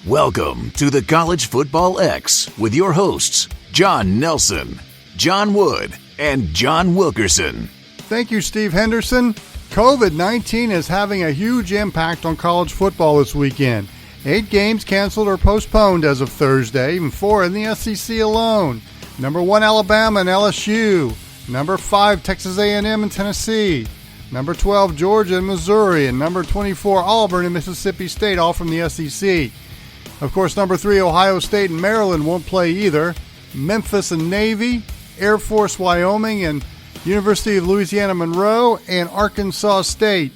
Welcome to the College Football X with your hosts, Jon Nelson, John Wood, and John Wilkerson. Thank you, Steve Henderson. COVID-19 is having a huge impact on college football this weekend. 8 games canceled or postponed as of Thursday, and 4 in the SEC alone. Number 1, Alabama and LSU. Number 5, Texas A&M and Tennessee. Number 12, Georgia and Missouri. And number 24, Auburn and Mississippi State, all from the SEC. Of course, number 3, Ohio State and Maryland won't play either. Memphis and Navy, Air Force Wyoming, and University of Louisiana Monroe, and Arkansas State,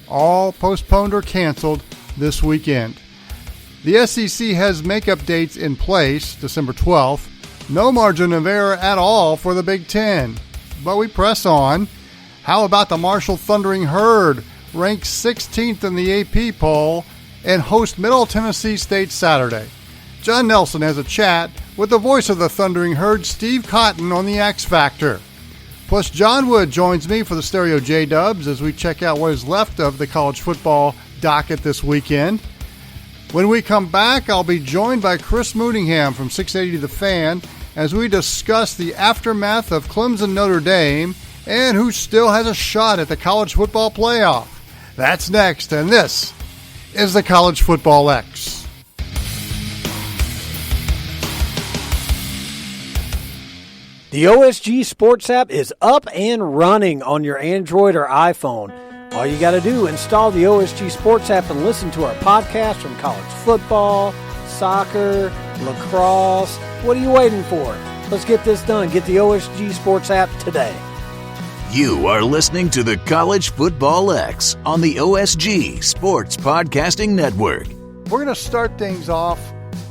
all postponed or canceled this weekend. The SEC has makeup dates in place, December 12th. No margin of error at all for the Big Ten. But we press on. How about the Marshall Thundering Herd, ranked 16th in the AP poll, and host Middle Tennessee State Saturday? Jon Nelson has a chat with the voice of the Thundering Herd, Steve Cotton, on the X Factor. Plus, John Wood joins me for the Stereo J-Dubs as we check out what is left of the college football docket this weekend. When we come back, I'll be joined by Chris Mooneyham from 680 The Fan as we discuss the aftermath of Clemson Notre Dame and who still has a shot at the college football playoff. That's next, and this is the College Football X. The OSG Sports app is up and running on your Android or iPhone. All you got to do, install the OSG Sports app and listen to our podcast from college football, soccer, lacrosse. What are you waiting for? Let's get this done. Get the OSG Sports app today. You are listening to the College Football X on the OSG Sports Podcasting Network. We're going to start things off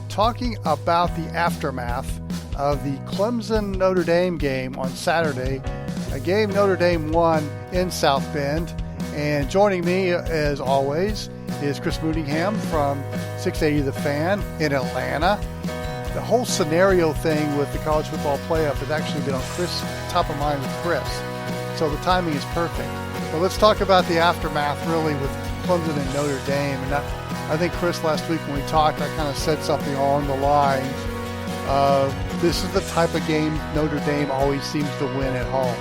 talking about the aftermath of the Clemson-Notre Dame game on Saturday, a game Notre Dame won in South Bend. And joining me, as always, is Chris Mooneyham from 680 The Fan in Atlanta. The whole scenario thing with the college football playoff has actually been on Chris, top of mind with Chris. So the timing is perfect. But let's talk about the aftermath, really, with Clemson and Notre Dame. And I think, Chris, last week when we talked, I kind of said something along the lines of this is the type of game Notre Dame always seems to win at home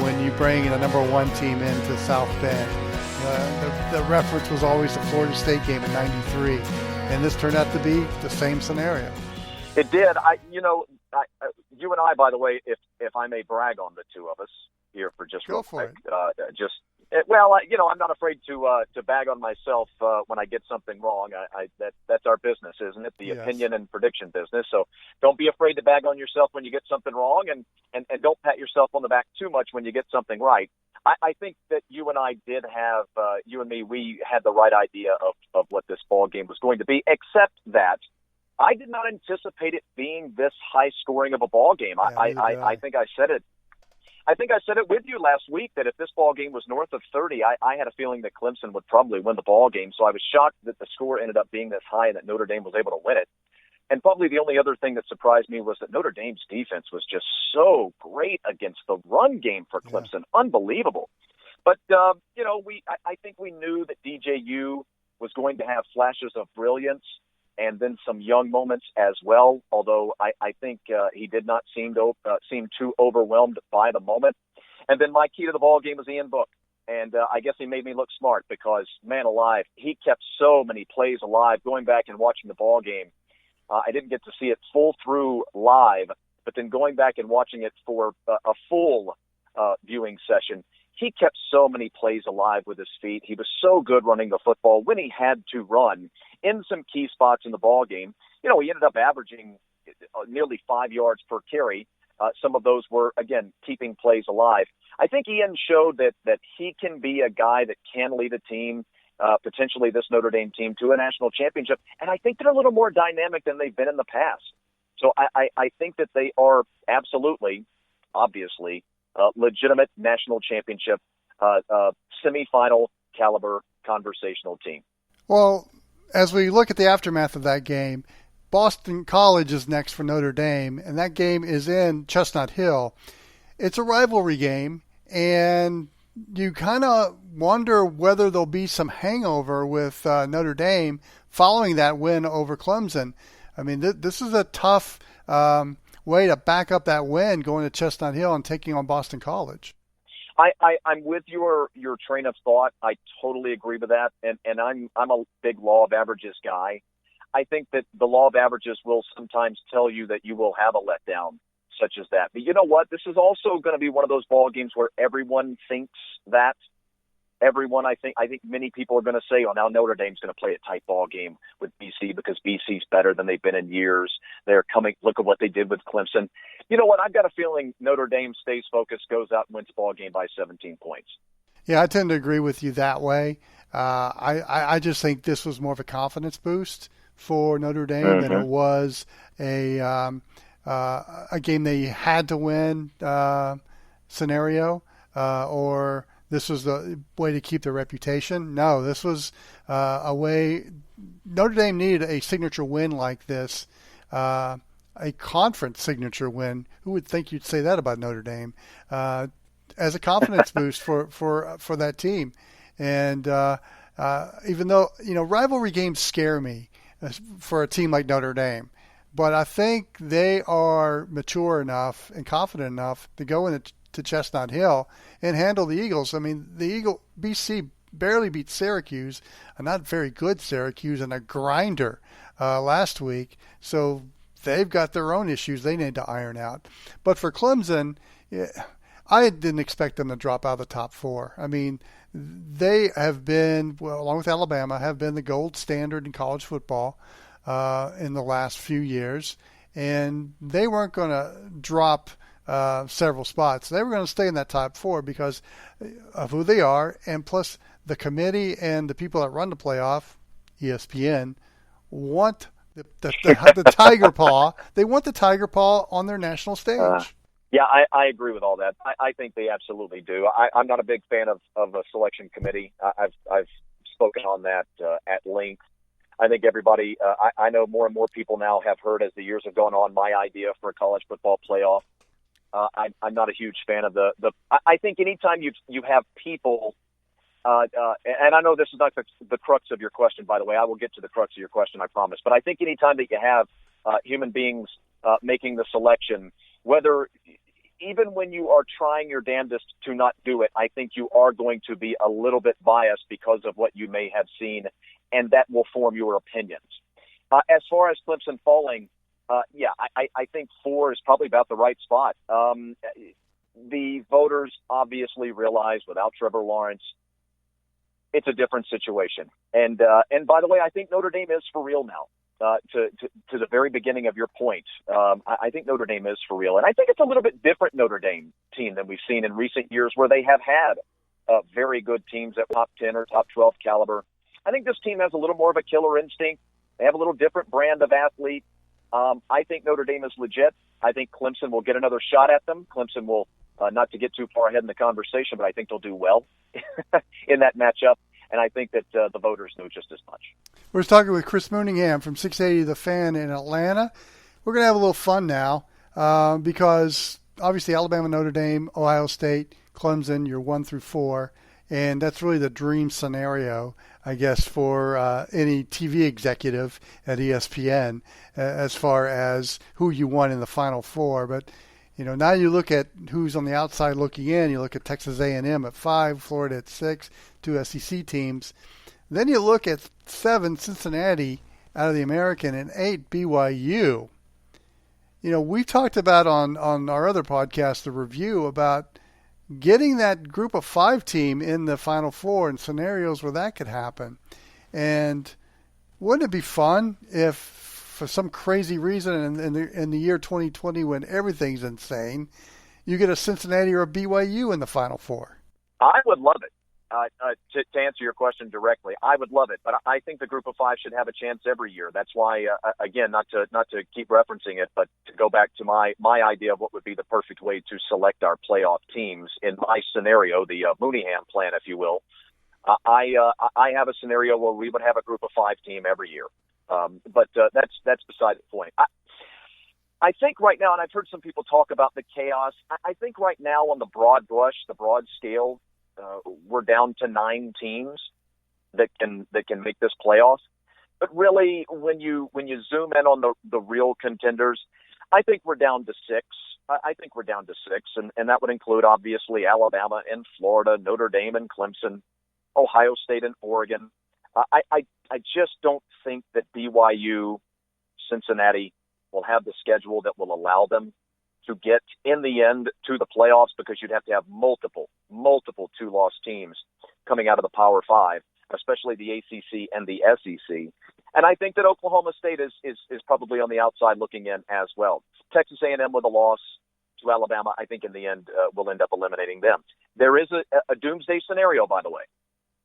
when you bring a number 1 team into South Bend. The reference was always the Florida State game in '93, and this turned out to be the same scenario. It did. You and I, by the way, if I may brag on the two of us here for just Go real for quick. I'm not afraid to bag on myself when I get something wrong. That's our business, isn't it? The Yes. opinion and prediction business. So don't be afraid to bag on yourself when you get something wrong, and don't pat yourself on the back too much when you get something right. I think that you and I did have, we had the right idea of what this ball game was going to be, except that I did not anticipate it being this high scoring of a ball game. I think I said it. I think I said it with you last week that if this ball game was north of 30, I had a feeling that Clemson would probably win the ball game. So I was shocked that the score ended up being this high and that Notre Dame was able to win it. And probably the only other thing that surprised me was that Notre Dame's defense was just so great against the run game for Clemson. Yeah. Unbelievable. But, I think we knew that DJU was going to have flashes of brilliance and then some young moments as well, although I think he did not seem too overwhelmed by the moment. And then my key to the ball game was Ian Book. And I guess he made me look smart because, man alive, he kept so many plays alive. Going back and watching the ball game, I didn't get to see it full through live, but then going back and watching it for a full viewing session, he kept so many plays alive with his feet. He was so good running the football when he had to run in some key spots in the ball game. He ended up averaging nearly 5 yards per carry. Some of those were, again, keeping plays alive. I think Ian showed that he can be a guy that can lead a team, potentially this Notre Dame team, to a national championship. And I think they're a little more dynamic than they've been in the past. So I think that they are absolutely, obviously, legitimate national championship, semifinal caliber conversational team. Well, as we look at the aftermath of that game, Boston College is next for Notre Dame, and that game is in Chestnut Hill. It's a rivalry game, and you kind of wonder whether there'll be some hangover with Notre Dame following that win over Clemson. I mean, this is a tough way to back up that win going to Chestnut Hill and taking on Boston College. I'm with your train of thought. I totally agree with that, and I'm a big law of averages guy. I think that the law of averages will sometimes tell you that you will have a letdown such as that. But you know what? This is also going to be one of those ball games where everyone thinks that. I think many people are going to say, oh, now Notre Dame's going to play a tight ball game with BC because BC's better than they've been in years. They're coming. Look at what they did with Clemson. You know what? I've got a feeling Notre Dame stays focused, goes out and wins the ball game by 17 points. Yeah, I tend to agree with you that way. I just think this was more of a confidence boost for Notre Dame than it was a game they had to win scenario or this was the way to keep their reputation. No, this was a way Notre Dame needed a signature win like this, a conference signature win. Who would think you'd say that about Notre Dame? As a confidence boost for that team. And even though, rivalry games scare me for a team like Notre Dame, but I think they are mature enough and confident enough to go into Chestnut Hill and handle the Eagles. I mean, BC barely beat Syracuse, a not very good Syracuse, and a grinder last week. So they've got their own issues they need to iron out. But for Clemson, I didn't expect them to drop out of the top four. I mean, they have been, along with Alabama, have been the gold standard in college football in the last few years. And they weren't going to drop several spots. They were going to stay in that top four because of who they are, and plus the committee and the people that run the playoff, ESPN, want the tiger paw. They want the tiger paw on their national stage. Yeah, I agree with all that. I think they absolutely do. I'm not a big fan of a selection committee. I've spoken on that at length. I think everybody, I know more and more people now have heard as the years have gone on my idea for a college football playoff. I'm not a huge fan of I think anytime you have people, and I know this is not the crux of your question, by the way. I will get to the crux of your question, I promise. But I think anytime that you have human beings making the selection, whether even when you are trying your damnedest to not do it, I think you are going to be a little bit biased because of what you may have seen, and that will form your opinions. As far as Clemson falling, I think 4 is probably about the right spot. The voters obviously realize without Trevor Lawrence, it's a different situation. And by the way, I think Notre Dame is for real now. To the very beginning of your point, I think Notre Dame is for real. And I think it's a little bit different Notre Dame team than we've seen in recent years where they have had very good teams at top 10 or top 12 caliber. I think this team has a little more of a killer instinct. They have a little different brand of athlete. I think Notre Dame is legit. I think Clemson will get another shot at them. Clemson will, not to get too far ahead in the conversation, but I think they'll do well in that matchup. And I think that the voters knew just as much. We're talking with Chris Mooneyham from 680 The Fan in Atlanta. We're going to have a little fun now because obviously Alabama, Notre Dame, Ohio State, Clemson, you're 1 through 4. And that's really the dream scenario, I guess, for any TV executive at ESPN as far as who you want in the Final Four. But, now you look at who's on the outside looking in. You look at Texas A&M at 5, Florida at 6, 2 SEC teams. Then you look at 7, Cincinnati out of the American, and 8, BYU. We've talked about on our other podcast, The Review, about getting that group of 5 team in the Final Four and scenarios where that could happen. And wouldn't it be fun if, for some crazy reason in the year 2020 when everything's insane, you get a Cincinnati or a BYU in the Final Four? I would love it. To answer your question directly, I would love it, but I think the group of 5 should have a chance every year. That's why, again, not to keep referencing it, but to go back to my idea of what would be the perfect way to select our playoff teams in my scenario, the Mooneyham plan, if you will. I have a scenario where we would have a group of 5 team every year, but that's beside the point. I think right now, and I've heard some people talk about the chaos. I think right now on the broad brush, the broad scale, we're down to 9 teams that can make this playoff. But really, when you zoom in on the real contenders, I think we're down to 6. I think we're down to 6, and that would include, obviously, Alabama and Florida, Notre Dame and Clemson, Ohio State and Oregon. I just don't think that BYU, Cincinnati will have the schedule that will allow them to get, in the end, to the playoffs, because you'd have to have multiple 2-loss teams coming out of the Power 5, especially the ACC and the SEC. And I think that Oklahoma State is probably on the outside looking in as well. Texas A&M with a loss to Alabama, I think in the end will end up eliminating them. There is a doomsday scenario, by the way,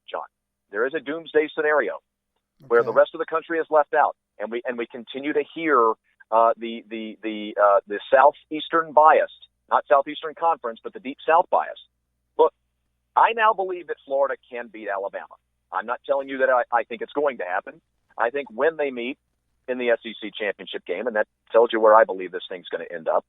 John. There is a doomsday scenario where the rest of the country is left out, and we continue to hear the southeastern bias, not Southeastern Conference, but the Deep South bias. Look, I now believe that Florida can beat Alabama. I'm not telling you that I think it's going to happen. I think when they meet in the SEC championship game, and that tells you where I believe this thing's going to end up,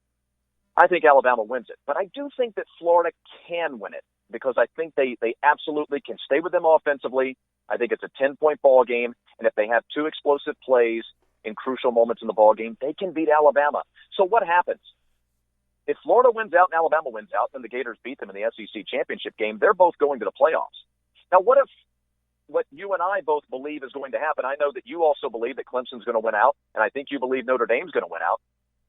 I think Alabama wins it. But I do think that Florida can win it, because I think they absolutely can stay with them offensively. I think it's a 10-point ball game, and if they have 2 explosive plays in crucial moments in the ball game, they can beat Alabama. So what happens? If Florida wins out and Alabama wins out, then the Gators beat them in the SEC championship game. They're both going to the playoffs. Now, what if what you and I both believe is going to happen? I know that you also believe that Clemson's going to win out, and I think you believe Notre Dame's going to win out.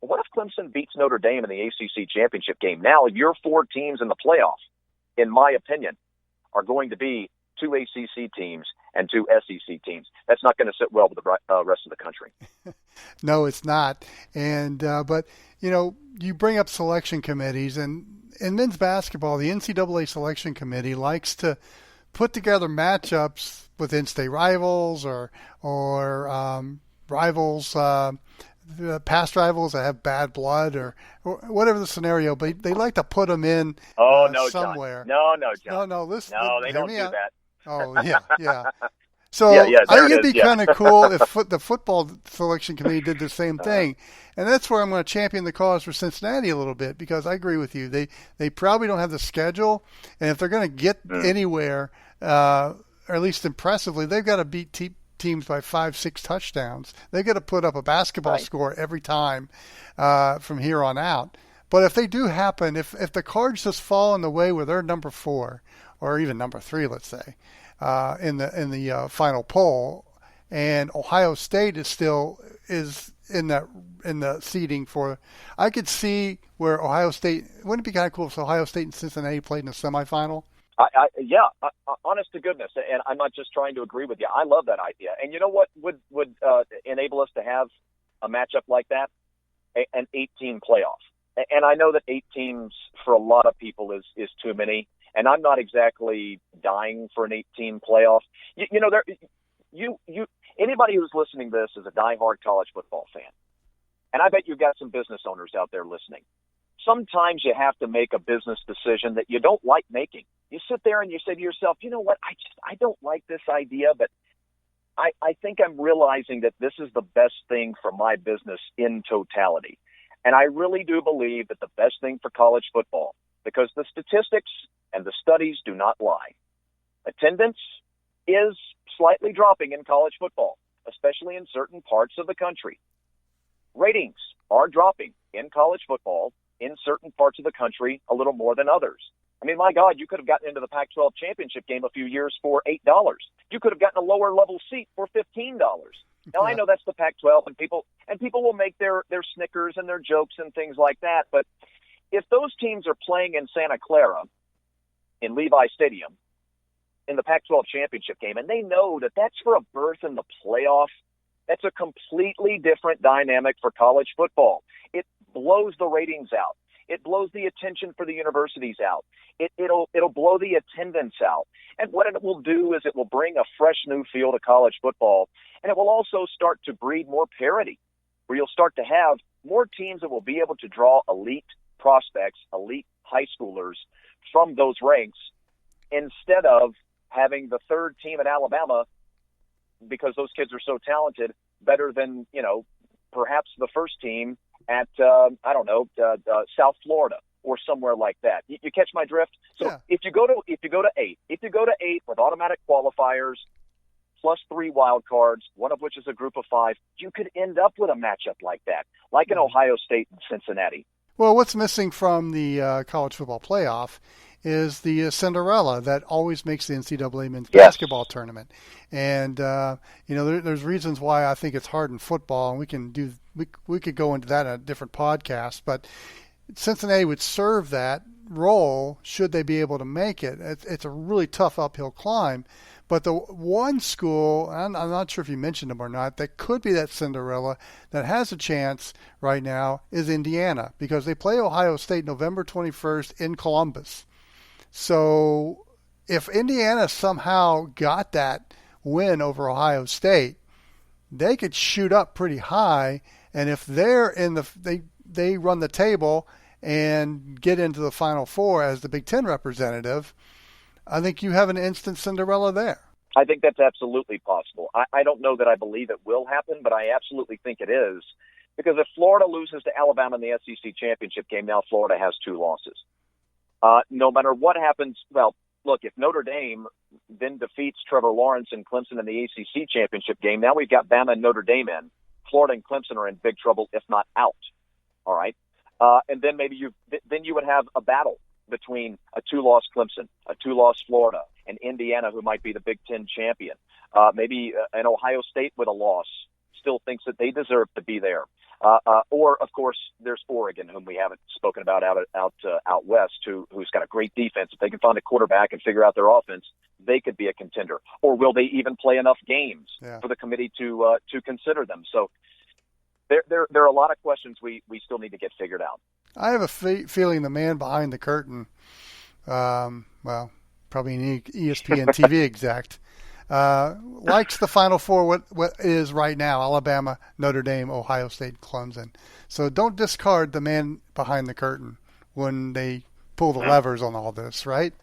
Well, what if Clemson beats Notre Dame in the ACC championship game? Now your 4 teams in the playoff, in my opinion, are going to be 2 ACC teams and 2 SEC teams. That's not going to sit well with the rest of the country. No, it's not. And but you bring up selection committees, and in men's basketball, the NCAA selection committee likes to put together matchups with in-state rivals or rivals, past rivals that have bad blood or whatever the scenario. But they like to put them in somewhere. John. John. No. Listen. No, they don't do that. Oh, yeah. So I think it'd be kind of cool if the football selection committee did the same thing. And that's where I'm going to champion the cause for Cincinnati a little bit, because I agree with you. They probably don't have the schedule. And if they're going to get anywhere, or at least impressively, they've got to beat teams by 5-6 touchdowns. They've got to put up a basketball score every time from here on out. But if they do happen, if the cards just fall in the way where they're number 4 or even number 3, let's say, in the final poll, and Ohio State is in the seeding for, I could see where Ohio State, wouldn't it be kind of cool if Ohio State and Cincinnati played in the semifinal? Honest to goodness, and I'm not just trying to agree with you. I love that idea. And you know what would enable us to have a matchup like that? An 8-team playoff. And I know that 8 teams for a lot of people is too many. And I'm not exactly dying for an 8-team playoff. Anybody who's listening to this is a diehard college football fan. And I bet you've got some business owners out there listening. Sometimes you have to make a business decision that you don't like making. You sit there and you say to yourself, you know what, I don't like this idea, but I think I'm realizing that this is the best thing for my business in totality. And I really do believe that the best thing for college football, because the statistics and the studies do not lie. Attendance is slightly dropping in college football, especially in certain parts of the country. Ratings are dropping in college football in certain parts of the country a little more than others. I mean, my God, you could have gotten into the Pac-12 championship game a few years for $8. You could have gotten a lower level seat for $15. Now, I know that's the Pac-12, and people will make their snickers and their jokes and things like that. But if those teams are playing in Santa Clara, in Levi Stadium, in the Pac-12 championship game, and they know that that's for a berth in the playoff, that's a completely different dynamic for college football. It blows the ratings out. It blows the attention for the universities out. It'll blow the attendance out. And what it will do is it will bring a fresh new feel to college football, and it will also start to breed more parity, where you'll start to have more teams that will be able to draw elite prospects, elite high schoolers from those ranks, instead of having the third team at Alabama, because those kids are so talented, better than, perhaps the first team at, South Florida or somewhere like that. You catch my drift? So Yeah. if you go to 8 with automatic qualifiers plus 3 wild cards, one of which is a group of 5, you could end up with a matchup like that, like an Ohio State and Cincinnati. Well, what's missing from the college football playoff is the Cinderella that always makes the NCAA men's basketball tournament. And, there's reasons why I think it's hard in football, and we could go into that in a different podcast, but Cincinnati would serve that role should they be able to make it. It's a really tough uphill climb. But the one school, I'm not sure if you mentioned them or not, that could be that Cinderella that has a chance right now is Indiana, because they play Ohio State November 21st in Columbus. So if Indiana somehow got that win over Ohio State, they could shoot up pretty high. And if they're they run the table and get into the Final Four as the Big Ten representative, I think you have an instant Cinderella there. I think that's absolutely possible. I don't know that I believe it will happen, but I absolutely think it is. Because if Florida loses to Alabama in the SEC championship game, now Florida has 2 losses. No matter what happens, well, look, if Notre Dame then defeats Trevor Lawrence and Clemson in the ACC championship game, now we've got Bama and Notre Dame in. Florida and Clemson are in big trouble, if not out. All right? And then maybe you would have a battle between a 2-loss Clemson, a 2-loss Florida, and Indiana, who might be the Big Ten champion. Maybe an Ohio State with a loss still thinks that they deserve to be there. Or, of course, there's Oregon, whom we haven't spoken about out west, who's got a great defense. If they can find a quarterback and figure out their offense, they could be a contender. Or will they even play enough games for the committee to consider them? So there are a lot of questions we still need to get figured out. I have a feeling the man behind the curtain, probably an ESPN TV exec, likes the Final Four what is right now: Alabama, Notre Dame, Ohio State, Clemson. So don't discard the man behind the curtain when they pull the levers on all this, right?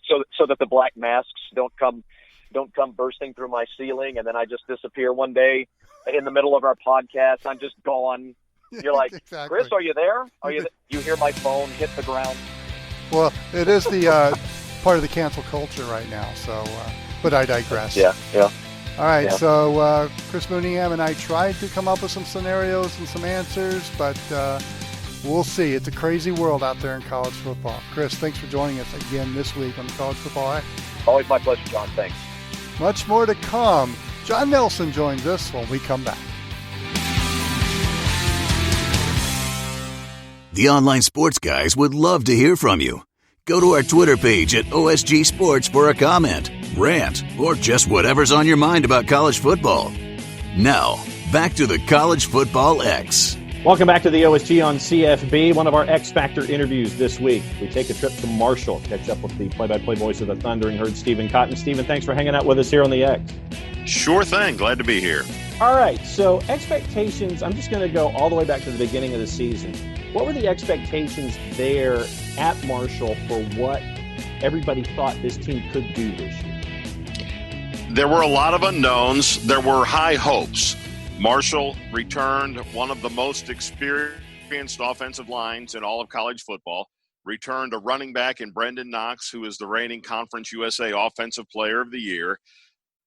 so that the black masks don't come bursting through my ceiling, and then I just disappear one day in the middle of our podcast. I'm just gone. You're like, exactly. Chris, are you there? You hear my phone hit the ground? Well, it is the part of the cancel culture right now. So, but I digress. Yeah. All right. Yeah. So Chris Mooneyham and I tried to come up with some scenarios and some answers, but we'll see. It's a crazy world out there in college football. Chris, thanks for joining us again this week on the College Football X. Always my pleasure, John. Thanks. Much more to come. Jon Nelson joins us when we come back. The online sports guys would love to hear from you. Go to our Twitter page at OSG Sports for a comment, rant, or just whatever's on your mind about college football. Now, back to the College Football X. Welcome back to the OSG on CFB. One of our X Factor interviews this week. We take a trip to Marshall, catch up with the play-by-play voice of the Thundering Herd, Stephen Cotton. Stephen, thanks for hanging out with us here on the X. Sure thing. Glad to be here. All right, so expectations, I'm just going to go all the way back to the beginning of the season. What were the expectations there at Marshall for what everybody thought this team could do this year? There were a lot of unknowns. There were high hopes. Marshall returned one of the most experienced offensive lines in all of college football, returned a running back in Brendan Knox, who is the reigning Conference USA Offensive Player of the Year,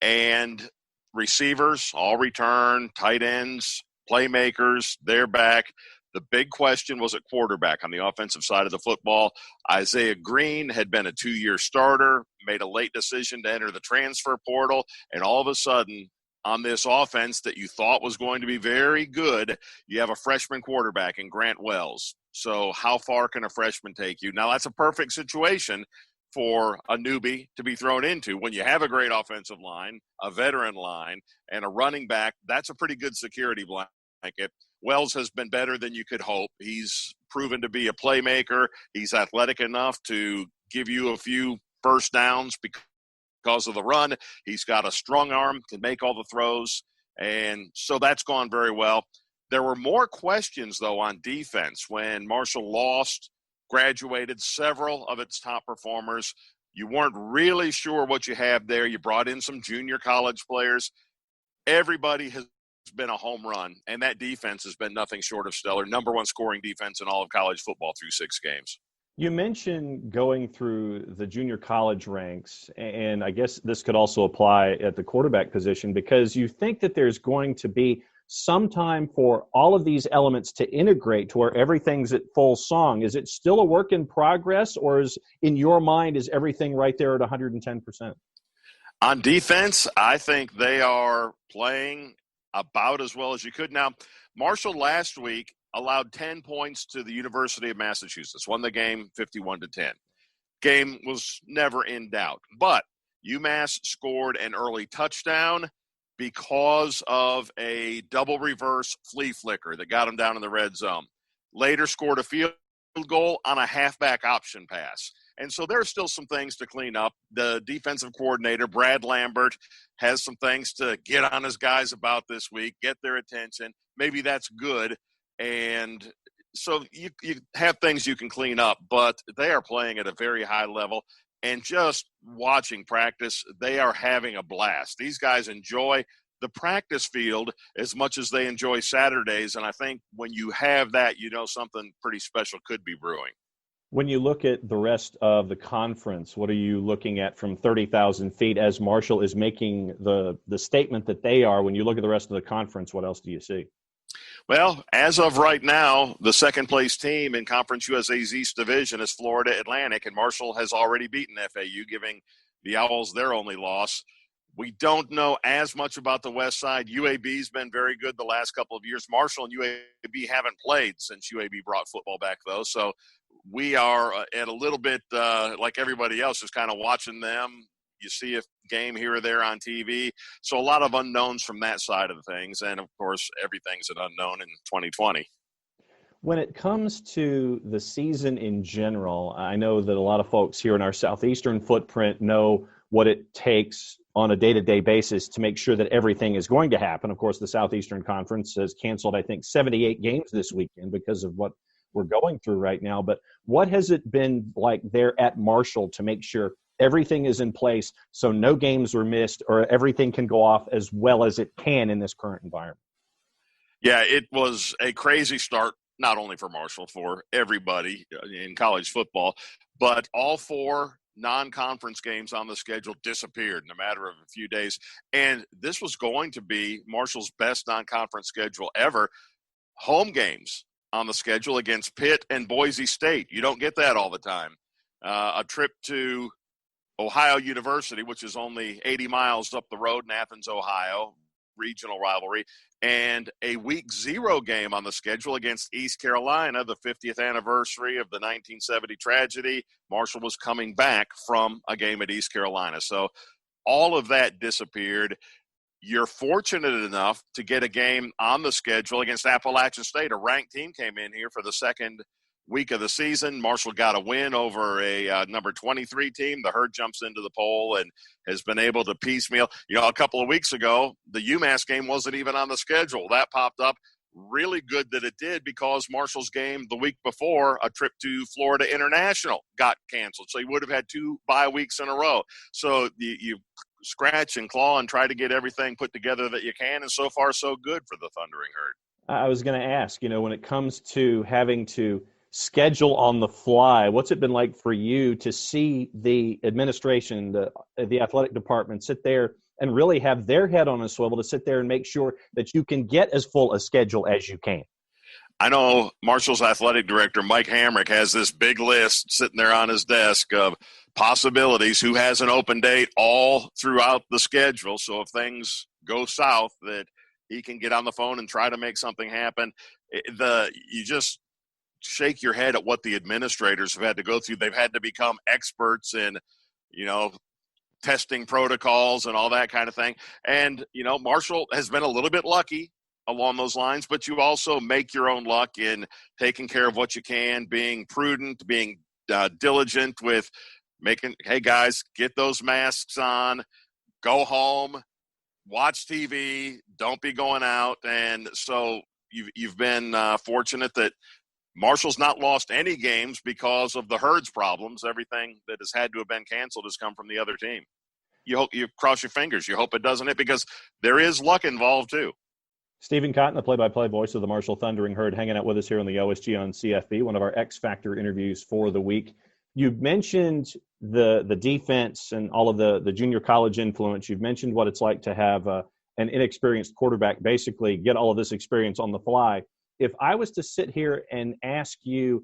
and receivers all returned, tight ends, playmakers, they're back. The big question was at quarterback on the offensive side of the football. Isaiah Green had been a 2-year starter, made a late decision to enter the transfer portal, and all of a sudden, on this offense that you thought was going to be very good, you have a freshman quarterback in Grant Wells. So how far can a freshman take you? Now, that's a perfect situation for a newbie to be thrown into. When you have a great offensive line, a veteran line, and a running back, that's a pretty good security blanket. Wells has been better than you could hope. He's proven to be a playmaker. He's athletic enough to give you a few first downs because of the run. He's got a strong arm, can make all the throws, and so that's gone very well. There were more questions, though, on defense when Marshall lost, graduated several of its top performers. You weren't really sure what you have there. You brought in some junior college players. Everybody has been a home run, and that defense has been nothing short of stellar. Number one scoring defense in all of college football through 6 games. You mentioned going through the junior college ranks, and I guess this could also apply at the quarterback position, because you think that there's going to be some time for all of these elements to integrate to where everything's at full song. Is it still a work in progress, or is, in your mind, is everything right there at 110%? On defense, I think they are playing about as well as you could. Now, Marshall last week allowed 10 points to the University of Massachusetts, won the game 51-10. Game was never in doubt. But UMass scored an early touchdown because of a double reverse flea flicker that got them down in the red zone. Later scored a field goal on a halfback option pass. And so there are still some things to clean up. The defensive coordinator, Brad Lambert, has some things to get on his guys about this week, get their attention. Maybe that's good. And so you have things you can clean up, but they are playing at a very high level. And just watching practice, they are having a blast. These guys enjoy the practice field as much as they enjoy Saturdays. And I think when you have that, you know something pretty special could be brewing. When you look at the rest of the conference, what are you looking at from 30,000 feet as Marshall is making the statement that they are? When you look at the rest of the conference, what else do you see? Well, as of right now, the second-place team in Conference USA's East Division is Florida Atlantic, and Marshall has already beaten FAU, giving the Owls their only loss. We don't know as much about the West Side. UAB's been very good the last couple of years. Marshall and UAB haven't played since UAB brought football back, though, so we are at a little bit like everybody else, just kind of watching them. You see a game here or there on TV. So a lot of unknowns from that side of things. And, of course, everything's an unknown in 2020. When it comes to the season in general, I know that a lot of folks here in our southeastern footprint know what it takes on a day-to-day basis to make sure that everything is going to happen. Of course, the Southeastern Conference has canceled, I think, 78 games this weekend because of what we're going through right now. But what has it been like there at Marshall to make sure everything is in place so no games were missed or everything can go off as well as it can in this current environment? Yeah, it was a crazy start, not only for Marshall, for everybody in college football, but all 4 non-conference games on the schedule disappeared in a matter of a few days. And this was going to be Marshall's best non-conference schedule ever. Home games on the schedule against Pitt and Boise State. You don't get that all the time. A trip to Ohio University, which is only 80 miles up the road in Athens, Ohio, regional rivalry, and a week 0 game on the schedule against East Carolina, the 50th anniversary of the 1970 tragedy. Marshall was coming back from a game at East Carolina. So all of that disappeared. You're fortunate enough to get a game on the schedule against Appalachian State. A ranked team came in here for the second week of the season. Marshall got a win over a number 23 team. The Herd jumps into the poll and has been able to piecemeal. You know, a couple of weeks ago, the UMass game wasn't even on the schedule. That popped up. Really good that it did, because Marshall's game the week before, a trip to Florida International, got canceled. So you would have had 2 bye weeks in a row. So you scratch and claw and try to get everything put together that you can, and so far so good for the Thundering Herd. I was going to ask, when it comes to having to schedule on the fly, what's it been like for you to see the administration, the athletic department sit there and really have their head on a swivel to sit there and make sure that you can get as full a schedule as you can? I know Marshall's athletic director, Mike Hamrick, has this big list sitting there on his desk of possibilities, who has an open date all throughout the schedule. So if things go south, that he can get on the phone and try to make something happen. You just shake your head at what the administrators have had to go through. They've had to become experts in, testing protocols and all that kind of thing. And, Marshall has been a little bit lucky along those lines, but you also make your own luck in taking care of what you can, being prudent, being diligent with making, hey guys, get those masks on, go home, watch TV, don't be going out. And so you've been fortunate that Marshall's not lost any games because of the Herd's problems. Everything that has had to have been canceled has come from the other team. You cross your fingers. You hope it doesn't hit, because there is luck involved too. Stephen Cotton, the play-by-play voice of the Marshall Thundering Herd, hanging out with us here on the OSG on CFB, one of our X Factor interviews for the week. You've mentioned the defense and all of the junior college influence. You've mentioned what it's like to have an inexperienced quarterback basically get all of this experience on the fly. If I was to sit here and ask you,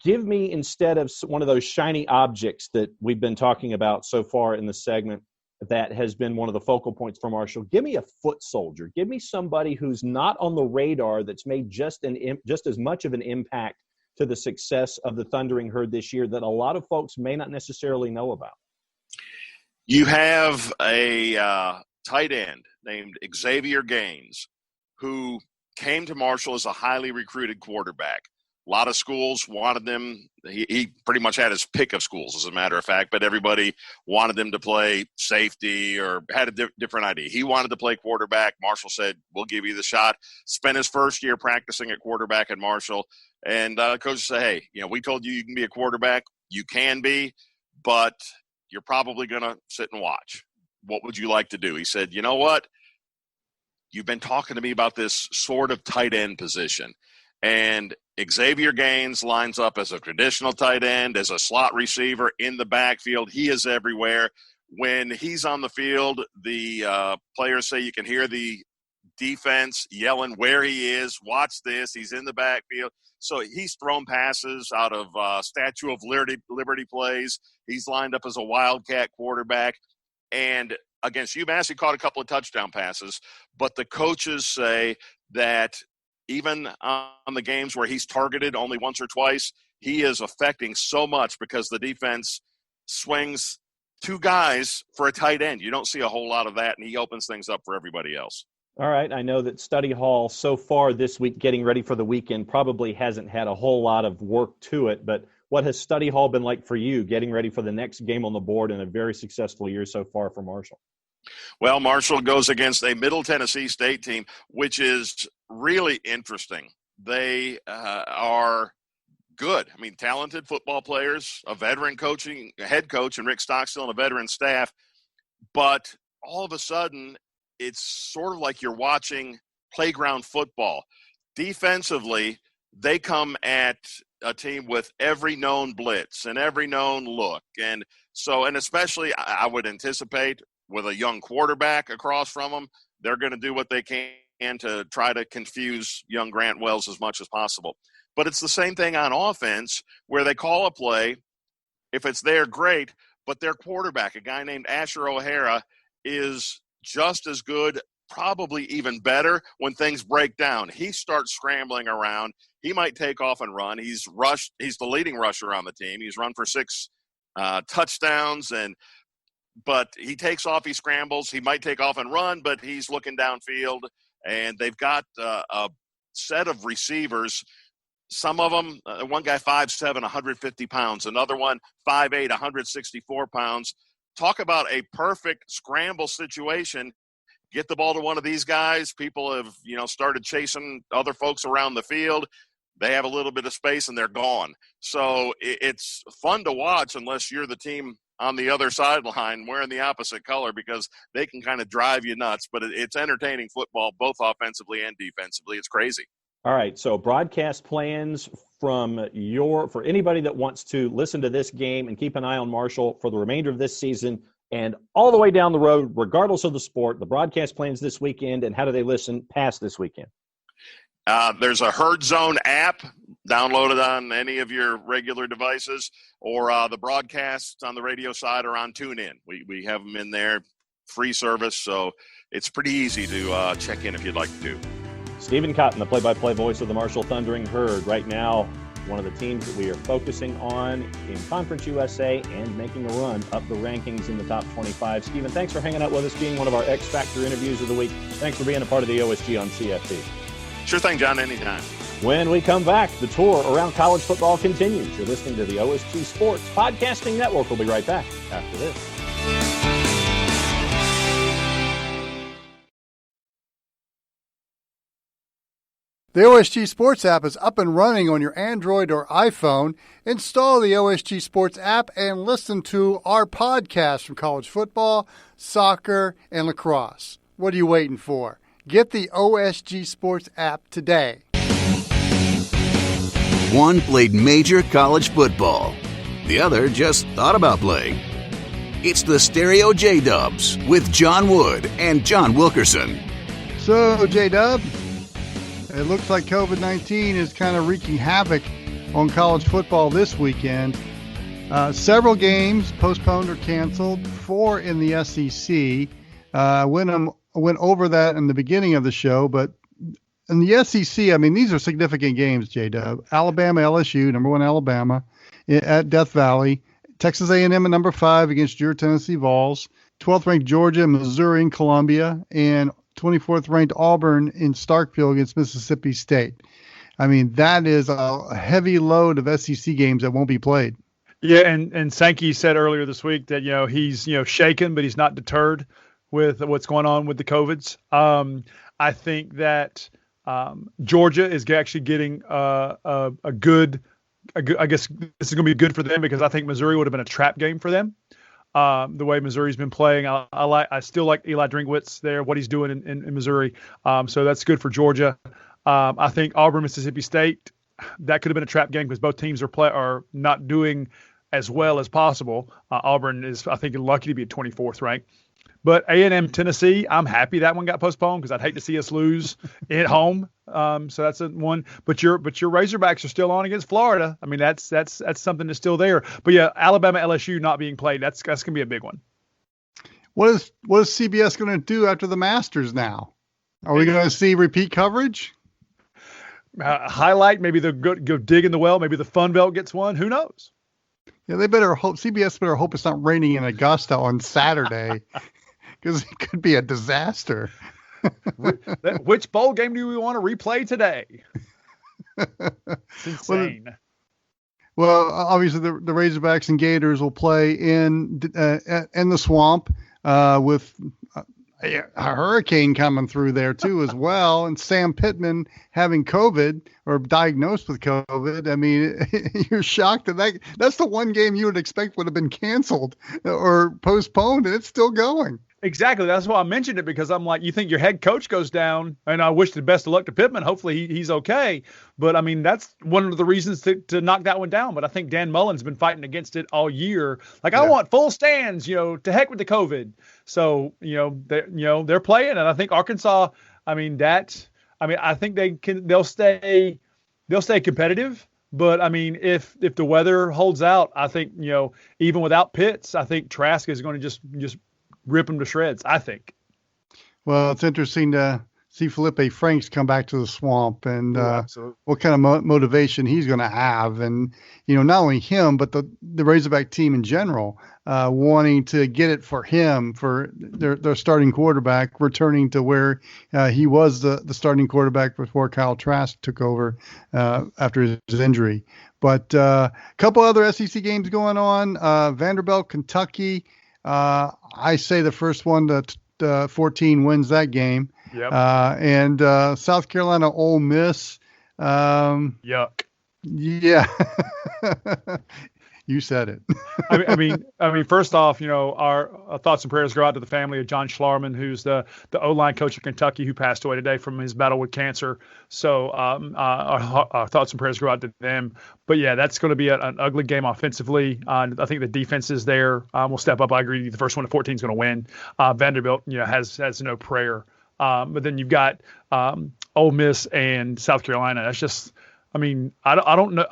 give me, instead of one of those shiny objects that we've been talking about so far in the segment that has been one of the focal points for Marshall, give me a foot soldier. Give me somebody who's not on the radar that's made just as much of an impact to the success of the Thundering Herd this year that a lot of folks may not necessarily know about. You have a tight end named Xavier Gaines who came to Marshall as a highly recruited quarterback. A lot of schools wanted them. He pretty much had his pick of schools, as a matter of fact, but everybody wanted him to play safety or had a different idea. He wanted to play quarterback. Marshall said, we'll give you the shot. Spent his first year practicing at quarterback at Marshall. And coach said, hey, we told you can be a quarterback. You can be, but you're probably going to sit and watch. What would you like to do? He said, you know what? You've been talking to me about this sort of tight end position. And Xavier Gaines lines up as a traditional tight end, as a slot receiver in the backfield. He is everywhere. When he's on the field, the players say you can hear the defense yelling where he is. Watch this. He's in the backfield. So he's thrown passes out of Statue of Liberty plays. He's lined up as a Wildcat quarterback. And against UMass, he caught a couple of touchdown passes. But the coaches say that even on the games where he's targeted only once or twice, he is affecting so much because the defense swings two guys for a tight end. You don't see a whole lot of that, and he opens things up for everybody else. All right, I know that Study Hall so far this week, getting ready for the weekend, probably hasn't had a whole lot of work to it, but what has Study Hall been like for you, getting ready for the next game on the board in a very successful year so far for Marshall? Well, Marshall goes against a Middle Tennessee State team, which is really interesting. They are good. I mean, talented football players, a veteran head coach, and Rick Stockstill and a veteran staff. But all of a sudden, it's sort of like you're watching playground football. Defensively, they come at a team with every known blitz and every known look. And especially I would anticipate with a young quarterback across from them, they're going to do what they can to try to confuse young Grant Wells as much as possible. But it's the same thing on offense where they call a play. If it's there, great. But their quarterback, a guy named Asher O'Hara, is just as good, probably even better when things break down. He starts scrambling around. He might take off and run. He's the leading rusher on the team. He's run for 6 touchdowns, but he takes off, he scrambles. He might take off and run, but he's looking downfield. And they've got a set of receivers. Some of them, one guy 5'7", 150 pounds. Another one 5'8", 164 pounds. Talk about a perfect scramble situation. Get the ball to one of these guys. People have, started chasing other folks around the field. They have a little bit of space and they're gone. So it's fun to watch unless you're the team on the other sideline wearing the opposite color, because they can kind of drive you nuts. But it's entertaining football, both offensively and defensively. It's crazy. All right, so broadcast plans for anybody that wants to listen to this game and keep an eye on Marshall for the remainder of this season and all the way down the road, regardless of the sport, the broadcast plans this weekend, and how do they listen past this weekend? There's a Herd Zone app. Download it on any of your regular devices, or the broadcasts on the radio side are on TuneIn. We have them in there, free service, so it's pretty easy to check in if you'd like to do. Stephen Cotton, the play-by-play voice of the Marshall Thundering Herd, right now one of the teams that we are focusing on in Conference USA and making a run up the rankings in the top 25. Stephen, thanks for hanging out with us, being one of our X Factor interviews of the week. Thanks for being a part of the OSG on CFP. Sure thing, John, anytime. When we come back, the tour around college football continues. You're listening to the OSG Sports Podcasting Network. We'll be right back after this. The OSG Sports app is up and running on your Android or iPhone. Install the OSG Sports app and listen to our podcast from college football, soccer, and lacrosse. What are you waiting for? Get the OSG Sports app today. One played major college football. The other just thought about playing. It's the Stereo J-Dubs with John Wood and John Wilkerson. So, J-Dub, it looks like COVID-19 is kind of wreaking havoc on college football this weekend. Several games postponed or canceled, 4 in the SEC. Went over that in the beginning of the show, but in the SEC, I mean, these are significant games, J-Dub. Alabama, LSU, number 1 Alabama at Death Valley. Texas A&M at number 5 against your Tennessee Vols. 12th ranked Georgia, Missouri, and Columbia, and 24th ranked Auburn in Starkville against Mississippi State. I mean, that is a heavy load of SEC games that won't be played. Yeah, and Sankey said earlier this week that he's shaken, but he's not deterred with what's going on with the COVIDs. I think that Georgia is actually getting a good. I guess this is going to be good for them because I think Missouri would have been a trap game for them. The way Missouri's been playing, I still like Eli Drinkwitz there, what he's doing in Missouri. So that's good for Georgia. I think Auburn, Mississippi State, that could have been a trap game because both teams are not doing as well as possible. Auburn is, I think, lucky to be at 24th ranked. But A&M Tennessee, I'm happy that one got postponed because I'd hate to see us lose at home. So that's one. But your Razorbacks are still on against Florida. I mean, that's something that's still there. But yeah, Alabama LSU not being played, that's gonna be a big one. What is CBS going to do after the Masters now? Are we going to see repeat coverage? Highlight, maybe they'll go dig in the well. Maybe the Fun Belt gets one. Who knows? Yeah, they better hope. CBS better hope it's not raining in Augusta on Saturday. Because it could be a disaster. Which bowl game do we want to replay today? It's insane. Well, obviously the Razorbacks and Gators will play in the swamp with a hurricane coming through there too as well, and Sam Pittman having COVID or diagnosed with COVID. I mean, you're shocked that's the one game you would expect would have been canceled or postponed, and it's still going. Exactly. That's why I mentioned it, because I'm like, you think your head coach goes down, and I wish the best of luck to Pittman. Hopefully he's okay. But, I mean, that's one of the reasons to knock that one down. But I think Dan Mullen's been fighting against it all year. Like, yeah. I want full stands, to heck with the COVID. So, they're playing. And I think Arkansas, I think they'll stay competitive. But, I mean, if the weather holds out, I think, even without Pitts, I think Trask is going to just rip them to shreds, I think. Well, it's interesting to see Felipe Franks come back to the swamp and what kind of motivation he's going to have. And, not only him, but the Razorback team in general, wanting to get it for him, for their starting quarterback, returning to where he was the starting quarterback before Kyle Trask took over after his injury. But a couple other SEC games going on. Vanderbilt, Kentucky. I say the first one to 14 wins that game. Yep. And South Carolina, Ole Miss. Yuck. Yeah. You said it. I mean, first off, our thoughts and prayers go out to the family of John Schlarman, who's the O-line coach of Kentucky, who passed away today from his battle with cancer. So our thoughts and prayers go out to them. But yeah, that's going to be an ugly game offensively. I think the defenses there will step up. I agree. The first one to 14 is going to win. Vanderbilt, has no prayer. But then you've got Ole Miss and South Carolina. That's just, I don't know.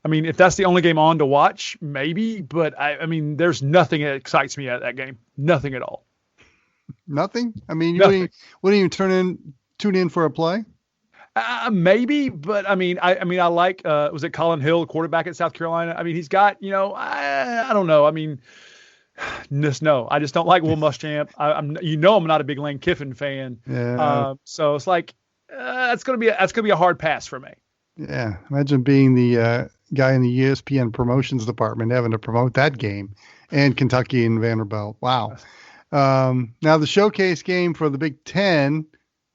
I mean, if that's the only game on to watch, maybe. But, I mean, there's nothing that excites me at that game. Nothing at all. Nothing? I mean, you wouldn't even tune in for a play? Maybe. But, I like, was it Colin Hill, quarterback at South Carolina? I mean, he's got, I don't know. I mean, no. I just don't like Will Muschamp. I'm not a big Lane Kiffin fan. Yeah. So it's like, that's going to be a hard pass for me. Yeah. Imagine being the guy in the ESPN promotions department having to promote that game, and Kentucky and Vanderbilt. Wow. Now the showcase game for the Big Ten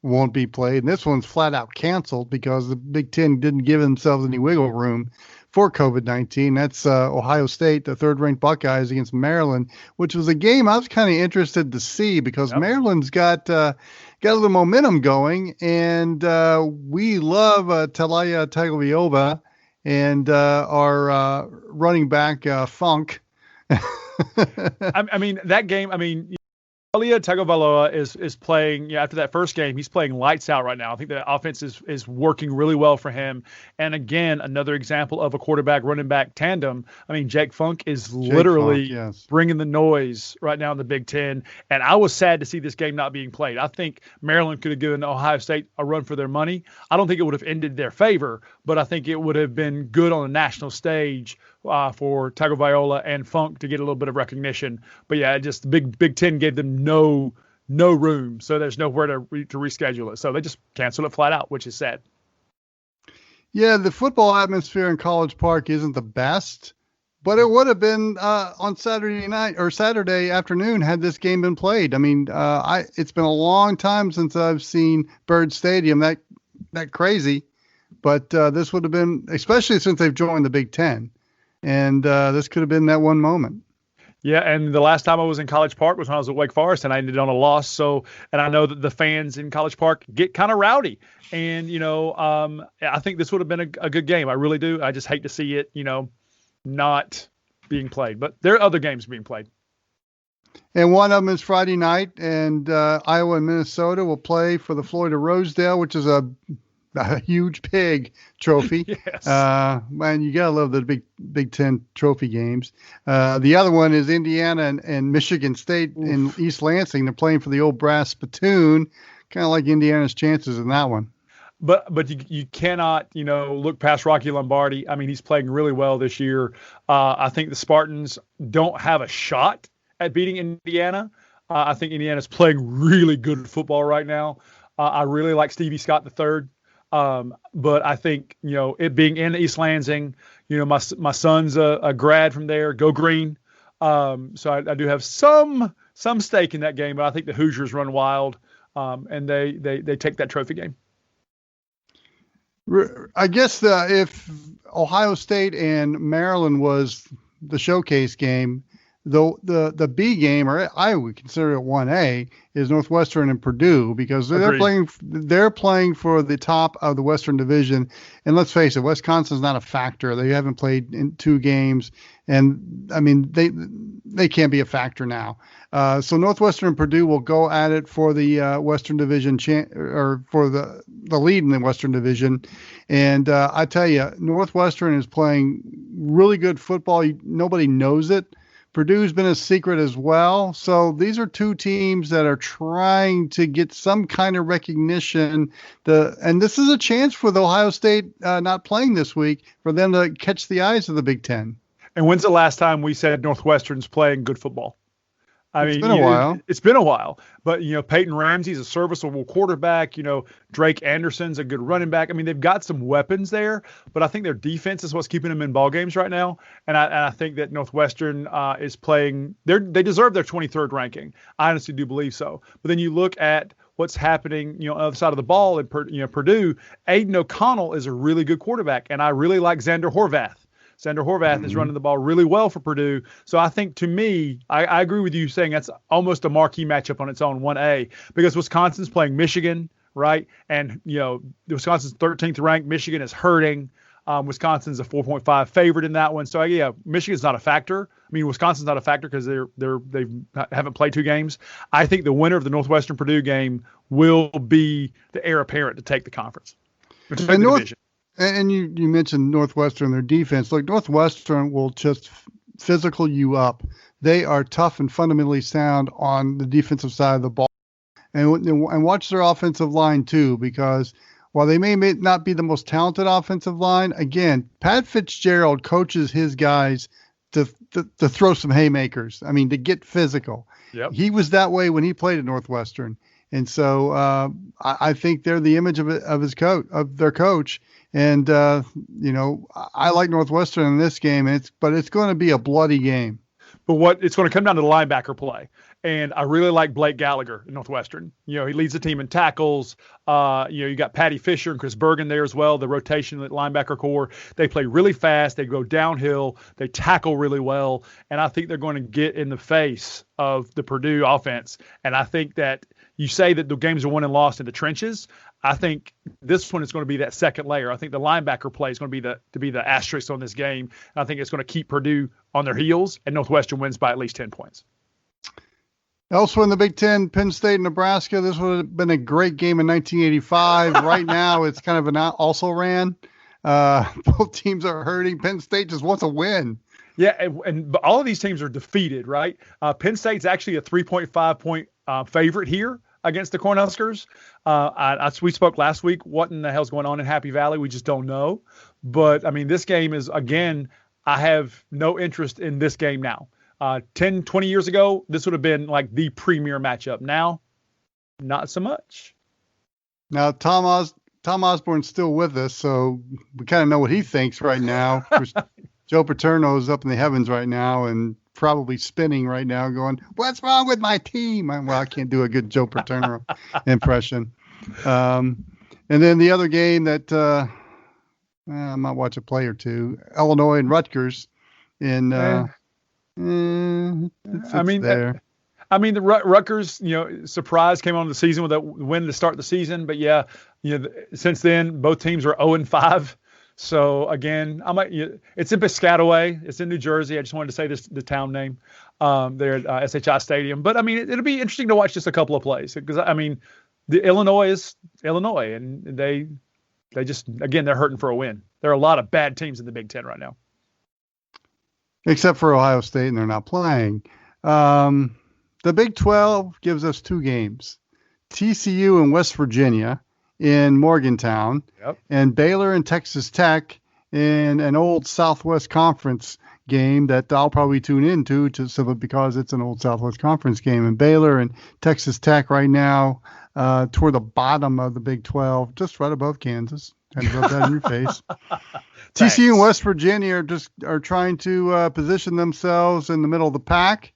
won't be played, and this one's flat out canceled because the Big Ten didn't give themselves any wiggle room for COVID-19. That's Ohio State, the third-ranked Buckeyes against Maryland, which was a game I was kind of interested to see because Maryland's got got a little momentum going, and we love Talia Tagovailoa and our running back Funk. I mean, that game, Talia Tagovailoa is playing, after that first game, he's playing lights out right now. I think the offense is working really well for him. And again, another example of a quarterback running back tandem. I mean, Jake Funk is literally bringing the noise right now in the Big Ten. And I was sad to see this game not being played. I think Maryland could have given Ohio State a run for their money. I don't think it would have ended their favor, but I think it would have been good on the national stage for Tagovailoa and Funk to get a little bit of recognition. But yeah, just the Big Ten gave them no room, so there's nowhere to reschedule it. So they just canceled it flat out, which is sad. Yeah, the football atmosphere in College Park isn't the best, but it would have been on Saturday night or Saturday afternoon had this game been played. I mean, it's been a long time since I've seen Bird Stadium that crazy, but this would have been, especially since they've joined the Big Ten. And this could have been that one moment. Yeah, and the last time I was in College Park was when I was at Wake Forest, and I ended on a loss. So, and I know that the fans in College Park get kind of rowdy. And, I think this would have been a good game. I really do. I just hate to see it, not being played. But there are other games being played. And one of them is Friday night, and Iowa and Minnesota will play for the Floyd of Rosedale, which is a huge pig trophy. Yes. Man, you gotta love the Big Ten trophy games. The other one is Indiana and Michigan State in East Lansing. They're playing for the old brass spittoon, kind of like Indiana's chances in that one. But you cannot, look past Rocky Lombardi. I mean, he's playing really well this year. I think the Spartans don't have a shot at beating Indiana. I think Indiana's playing really good football right now. I really like Stevie Scott III. But I think, it being in East Lansing, my son's a grad from there, go green. So I do have some stake in that game, but I think the Hoosiers run wild, and they take that trophy game. I guess if Ohio State and Maryland was the showcase game, the B game, or I would consider it 1A, is Northwestern and Purdue, because they're playing for the top of the Western Division. And let's face it, Wisconsin's not a factor. They haven't played in 2 games, and I mean they can't be a factor now. So Northwestern and Purdue will go at it for the Western Division or for the lead in the Western Division. And I tell you, Northwestern is playing really good football. Nobody knows it. Purdue's been a secret as well. So these are 2 teams that are trying to get some kind of recognition. And this is a chance for the Ohio State not playing this week for them to catch the eyes of the Big Ten. And when's the last time we said Northwestern's playing good football? It's been a while. It's been a while. But, Peyton Ramsey's a serviceable quarterback. Drake Anderson's a good running back. I mean, they've got some weapons there, but I think their defense is what's keeping them in ball games right now. And I think that Northwestern is playing – they deserve their 23rd ranking. I honestly do believe so. But then you look at what's happening, on the other side of the ball in Purdue. Aiden O'Connell is a really good quarterback, and I really like Xander Horvath. Xander Horvath is running the ball really well for Purdue. So I think, to me, I agree with you saying that's almost a marquee matchup on its own, 1A, because Wisconsin's playing Michigan, right? And, Wisconsin's 13th ranked. Michigan is hurting. Wisconsin's a 4.5 favorite in that one. So, yeah, Michigan's not a factor. I mean, Wisconsin's not a factor because they haven't played 2 games. I think the winner of the Northwestern-Purdue game will be the heir apparent to take the conference. And you mentioned Northwestern, their defense. Look, Northwestern will just physical you up. They are tough and fundamentally sound on the defensive side of the ball. And watch their offensive line, too, because while they may not be the most talented offensive line, again, Pat Fitzgerald coaches his guys to throw some haymakers. I mean, to get physical. Yep. He was that way when he played at Northwestern. And so I think they're the image of their coach. And, I like Northwestern in this game, but it's going to be a bloody game. But it's going to come down to the linebacker play. And I really like Blake Gallagher in Northwestern. He leads the team in tackles. You got Patty Fisher and Chris Bergen there as well, the rotation at linebacker core. They play really fast. They go downhill. They tackle really well. And I think they're going to get in the face of the Purdue offense. And I think that, you say that the games are won and lost in the trenches. I think this one is going to be that second layer. I think the linebacker play is going to be the asterisk on this game. And I think it's going to keep Purdue on their heels, and Northwestern wins by at least 10 points. Elsewhere in the Big Ten, Penn State and Nebraska, this would have been a great game in 1985. Right now, it's kind of an also-ran. Both teams are hurting. Penn State just wants a win. Yeah, and all of these teams are defeated, right? Penn State's actually a 3.5-point favorite here against the Cornhuskers. We spoke last week. What in the hell's going on in Happy Valley? We just don't know. But, I mean, this game is, again, I have no interest in this game now. 10, 20 years ago, this would have been like the premier matchup. Now, not so much. Now, Tom Osborne's still with us, so we kind of know what he thinks right now. Joe Paterno is up in the heavens right now and probably spinning right now going, what's wrong with my team? I can't do a good Joe Paterno impression. And then the other game that I might watch a play or two, Illinois and Rutgers in the Rutgers, surprise came on the season with a win to start the season. But yeah, since then, both teams are 0-5. So again, it's in Piscataway. It's in New Jersey. I just wanted to say the town name there at SHI Stadium. But I mean, it'll be interesting to watch just a couple of plays because I mean, the Illinois is Illinois, and they just, again, they're hurting for a win. There are a lot of bad teams in the Big Ten right now. Except for Ohio State, and they're not playing. The Big 12 gives us two games. TCU and West Virginia in Morgantown, and Baylor and Texas Tech in an old Southwest Conference game that I'll probably tune into simply because it's an old Southwest Conference game. And Baylor and Texas Tech right now toward the bottom of the Big 12, just right above Kansas. Kind of rub that in your face. TCU and West Virginia are trying to position themselves in the middle of the pack.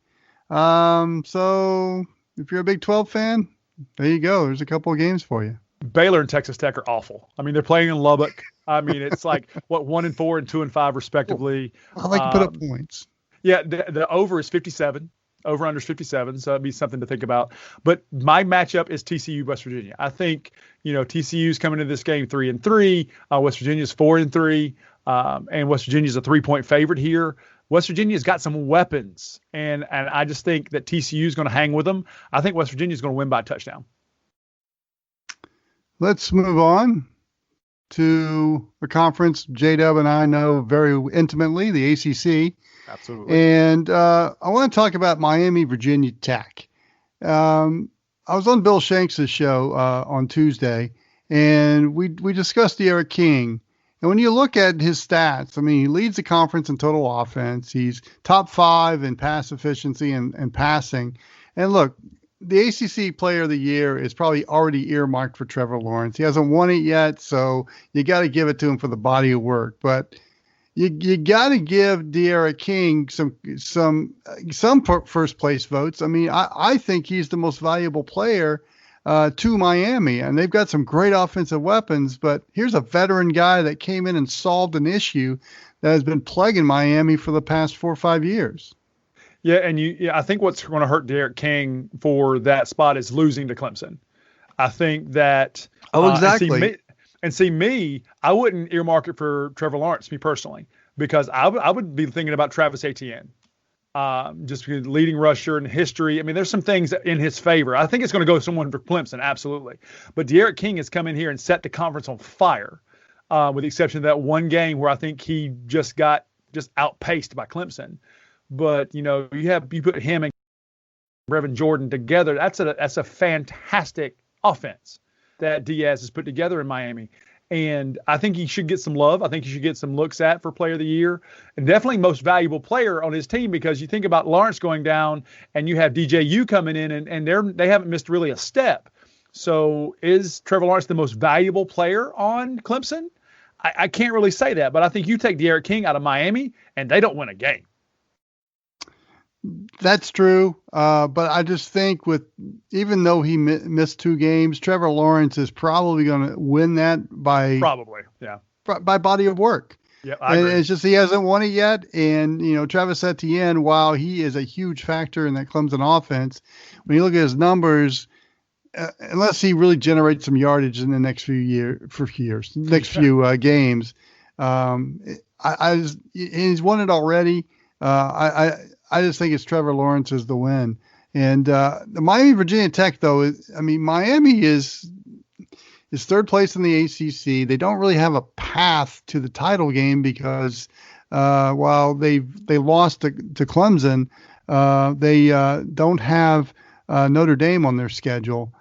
So if you're a Big 12 fan, there you go. There's a couple of games for you. Baylor and Texas Tech are awful. I mean, they're playing in Lubbock. I mean, it's like 1-4 and 2-5 respectively. I like to put up points. Yeah, the over is 57. Over under is 57, so that'd be something to think about. But my matchup is TCU West Virginia. I think TCU's coming into this game 3-3. West Virginia's 4-3, and West Virginia's a 3-point favorite here. West Virginia's got some weapons, and I just think that TCU's going to hang with them. I think West Virginia's going to win by a touchdown. Let's move on to a conference J-Dub and I know very intimately, the ACC. Absolutely. And I want to talk about Miami, Virginia Tech. I was on Bill Shanks' show on Tuesday, and we discussed D'Eriq King. And when you look at his stats, I mean, he leads the conference in total offense. He's top 5 in pass efficiency and passing. And look, the ACC Player of the Year is probably already earmarked for Trevor Lawrence. He hasn't won it yet, so you got to give it to him for the body of work. But you got to give D'Eriq King some first place votes. I mean, I think he's the most valuable player to Miami, and they've got some great offensive weapons. But here's a veteran guy that came in and solved an issue that has been plaguing Miami for the past 4 or 5 years. Yeah, and I think what's going to hurt D'Eriq King for that spot is losing to Clemson. I think that. Oh, exactly. I wouldn't earmark it for Trevor Lawrence, me personally, because I would be thinking about Travis Etienne, just because leading rusher in history. I mean, there's some things in his favor. I think it's going to go someone for Clemson, absolutely. But D'Eriq King has come in here and set the conference on fire, with the exception of that one game where I think he just got outpaced by Clemson. But you put him and Brevin Jordan together. That's a fantastic offense that Diaz has put together in Miami. And I think he should get some love. I think he should get some looks at for Player of the Year, and definitely most valuable player on his team, because you think about Lawrence going down and you have DJU coming in and they haven't missed really a step. So is Trevor Lawrence the most valuable player on Clemson? I can't really say that, but I think you take D'Eriq King out of Miami and they don't win a game. That's true, but I just think even though he missed 2 games, Trevor Lawrence is probably going to win that by body of work. Yeah, I agree. It's just he hasn't won it yet, and Travis Etienne, while he is a huge factor in that Clemson offense, when you look at his numbers, unless he really generates some yardage in the next few games. He's won it already. I just think it's Trevor Lawrence's the win. And the Miami Virginia Tech, though, Miami is third place in the ACC. They don't really have a path to the title game because while they lost to Clemson, they don't have Notre Dame on their schedule.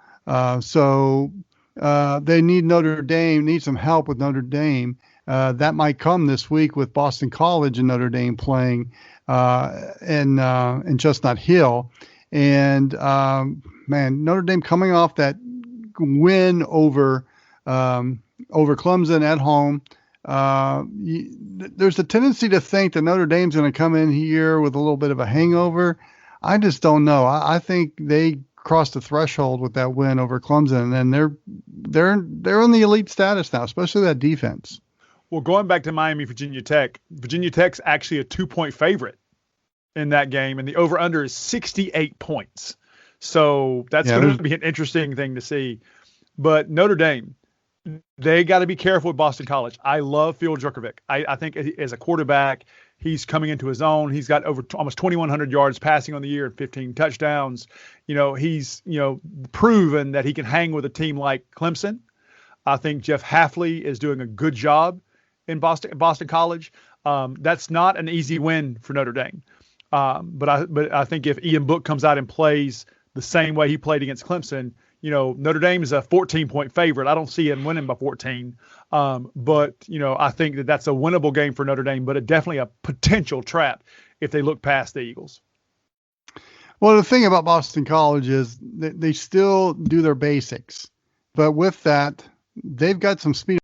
So they need some help with Notre Dame. That might come this week with Boston College and Notre Dame playing in Chestnut Hill. And Notre Dame coming off that win over Clemson at home. There's a tendency to think that Notre Dame's going to come in here with a little bit of a hangover. I just don't know. I think they crossed the threshold with that win over Clemson, and they're on the elite status now, especially that defense. Well, going back to Miami, Virginia Tech's actually a 2-point favorite in that game, and the over-under is 68 points. So that's going to be an interesting thing to see. But Notre Dame, they got to be careful with Boston College. I love Phil Jurkovec. I think as a quarterback, he's coming into his own. He's got over almost 2,100 yards passing on the year and 15 touchdowns. He's proven that he can hang with a team like Clemson. I think Jeff Hafley is doing a good job in Boston College. That's not an easy win for Notre Dame. But I think if Ian Book comes out and plays the same way he played against Clemson, Notre Dame is a 14-point favorite. I don't see him winning by 14. But I think that's a winnable game for Notre Dame, but definitely a potential trap if they look past the Eagles. Well, the thing about Boston College is they still do their basics. But with that, they've got some speed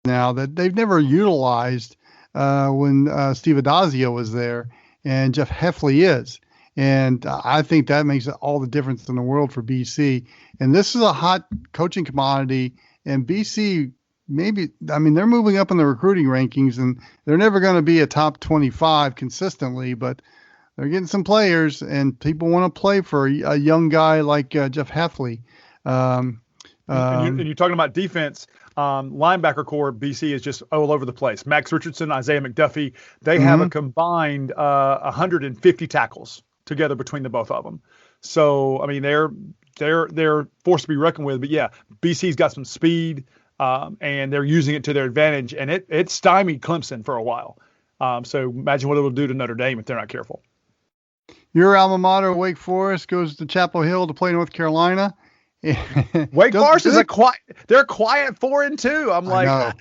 now that they've never utilized when Steve Adazio was there and Jeff Hafley is. And I think that makes all the difference in the world for BC. And this is a hot coaching commodity. And BC, they're moving up in the recruiting rankings, and they're never going to be a top 25 consistently, but they're getting some players, and people want to play for a young guy like Jeff Hafley. And you're talking about defense. Linebacker core, BC is just all over the place. Max Richardson, Isaiah McDuffie, they have a combined 150 tackles together between the both of them. So, they're forced to be reckoned with. But yeah, BC's got some speed, and they're using it to their advantage, and it stymied Clemson for a while. So imagine what it'll do to Notre Dame if they're not careful. Your alma mater, Wake Forest, goes to Chapel Hill to play North Carolina. Wake Forest is they're quiet 4-2. I'm like,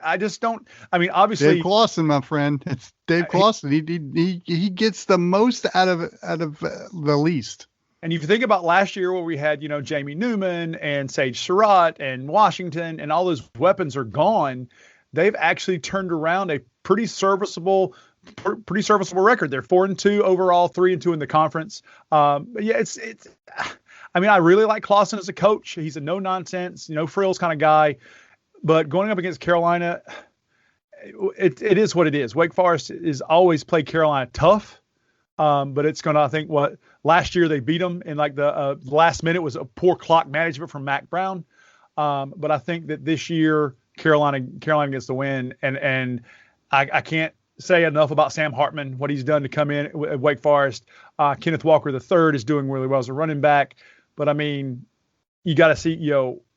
I just don't. Obviously, Dave Clawson, my friend. It's Dave Clawson. He gets the most out of the least. And if you think about last year where we had, Jamie Newman and Sage Surratt and Washington, and all those weapons are gone, they've actually turned around a pretty serviceable record. They're 4-2 overall, 3-2 in the conference. It's. I really like Clawson as a coach. He's a no nonsense, no frills kind of guy. But going up against Carolina, it is what it is. Wake Forest is always played Carolina tough, but it's going to, I think, last year they beat them in like the last minute was a poor clock management from Mac Brown. But I think that this year Carolina gets the win, and I can't say enough about Sam Hartman, what he's done to come in at Wake Forest. Kenneth Walker III is doing really well as a running back, but you got to see,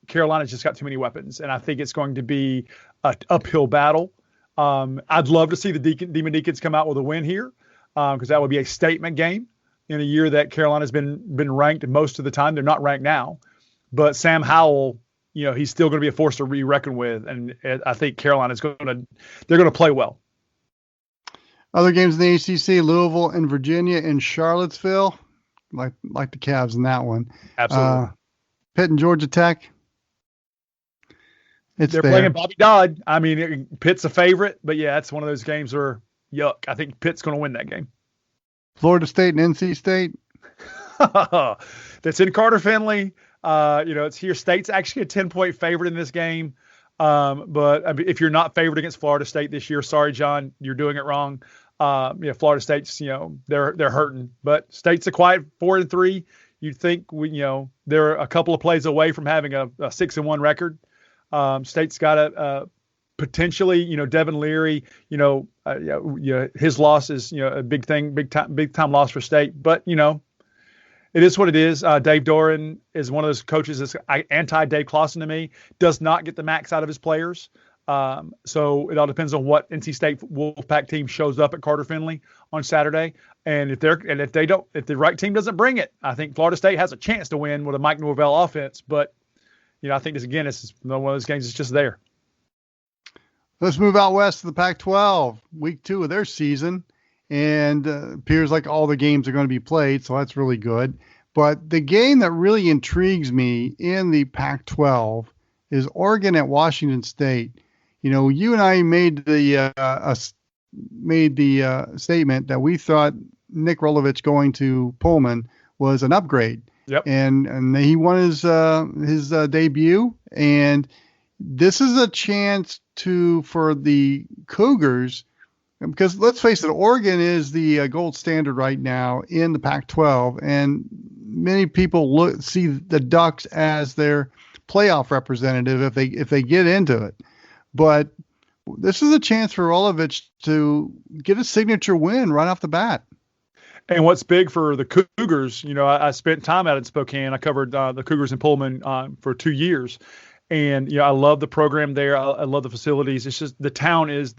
Carolina's just got too many weapons, and I think it's going to be an uphill battle. I'd love to see the Demon Deacons come out with a win here, because that would be a statement game in a year that Carolina's been ranked most of the time. They're not ranked now, but Sam Howell, he's still going to be a force to be reckoned with, and I think Carolina's they're going to play well. Other games in the ACC: Louisville and Virginia and Charlottesville. Like the Cavs in that one. Absolutely. Pitt and Georgia Tech. They're playing Bobby Dodd. Pitt's a favorite, but yeah, it's one of those games where yuck. I think Pitt's going to win that game. Florida State and NC State. That's in Carter Finley. It's here. State's actually a 10-point favorite in this game. But if you're not favored against Florida State this year, sorry, John, you're doing it wrong. Florida State's, they're hurting, but State's a quiet 4-3. you'd think they're a couple of plays away from having a 6-1 record. State's got a potentially, Devin Leary, his loss is, a big time loss for State. But, it is what it is. Dave Doran is one of those coaches that's anti-Dave Clawson to me, does not get the max out of his players. So it all depends on what NC State Wolfpack team shows up at Carter Finley on Saturday. And if the right team doesn't bring it, I think Florida State has a chance to win with a Mike Norvell offense. But, I think this is one of those games that's just there. Let's move out west to the Pac-12, week 2 of their season. And appears like all the games are going to be played, so that's really good. But the game that really intrigues me in the Pac-12 is Oregon at Washington State. You and I made the statement that we thought Nick Rolovich going to Pullman was an upgrade. Yep. And he won his debut, and this is a chance for the Cougars. Because let's face it, Oregon is the gold standard right now in the Pac-12, and many people see the Ducks as their playoff representative if they get into it. But this is a chance for Rolovich to get a signature win right off the bat. And what's big for the Cougars, I spent time out in Spokane. I covered the Cougars in Pullman for 2 years. And, I love the program there. I love the facilities. It's just the town is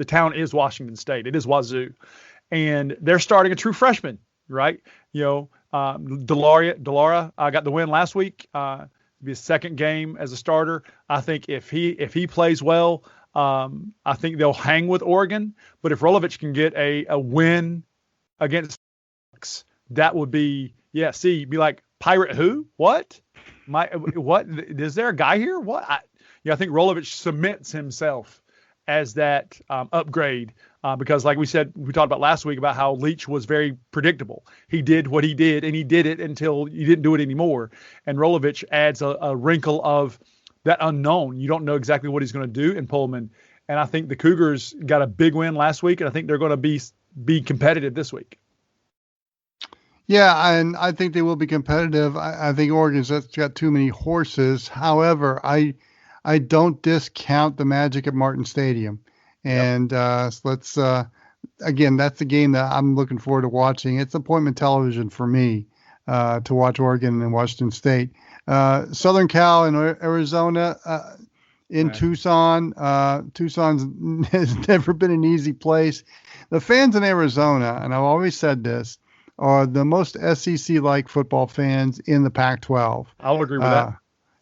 Washington State. It is Wazoo. And they're starting a true freshman, right? Delara got the win last week. It'll be his second game as a starter. I think if he plays well, I think they'll hang with Oregon. But if Rolovich can get a win against Ducks, that would be, be like, Pirate who? What? What is there a guy here? What? I think Rolovich cements himself as that upgrade because, like we talked about last week about how Leach was very predictable. He did what he did, and he did it until he didn't do it anymore. And Rolovich adds a wrinkle of that unknown. You don't know exactly what he's going to do in Pullman. And I think the Cougars got a big win last week, and I think they're going to be competitive this week. Yeah, and I think they will be competitive. I think Oregon's got too many horses. However, I don't discount the magic at Martin Stadium. And let's again, that's the game that I'm looking forward to watching. It's appointment television for me to watch Oregon and Washington State. Southern Cal and Arizona in Tucson. Tucson has never been an easy place. The fans in Arizona, and I've always said this, are the most SEC-like football fans in the Pac-12. I'll agree with that.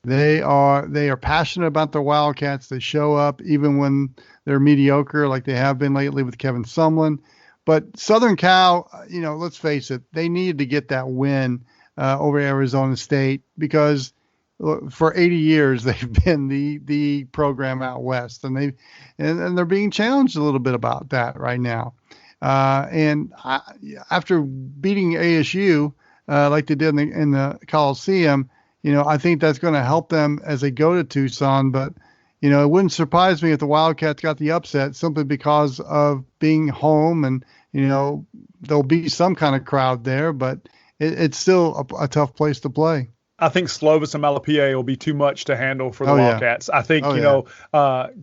They are passionate about their Wildcats. They show up even when they're mediocre, like they have been lately with Kevin Sumlin. But Southern Cal, let's face it, they needed to get that win over Arizona State because for 80 years they've been the program out west, and they're being challenged a little bit about that right now. After beating ASU like they did in the Coliseum, I think that's going to help them as they go to Tucson. But it wouldn't surprise me if the Wildcats got the upset simply because of being home, and there'll be some kind of crowd there, but it's still a tough place to play. I think Slovis and Malapie will be too much to handle for the Wildcats. I think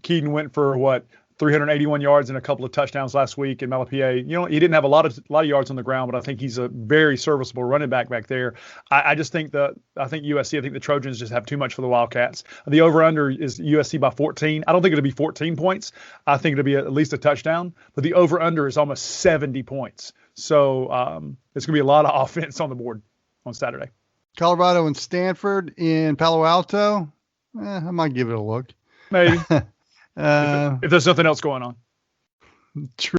Keaton went for 381 yards and a couple of touchdowns last week. And Malapie, he didn't have a lot of yards on the ground, but I think he's a very serviceable running back there. I just think USC, I think the Trojans just have too much for the Wildcats. The over-under is USC by 14. I don't think it'll be 14 points. I think it'll be at least a touchdown, but the over-under is almost 70 points. So it's going to be a lot of offense on the board on Saturday. Colorado and Stanford in Palo Alto. I might give it a look. Maybe. If there's nothing else going on. True.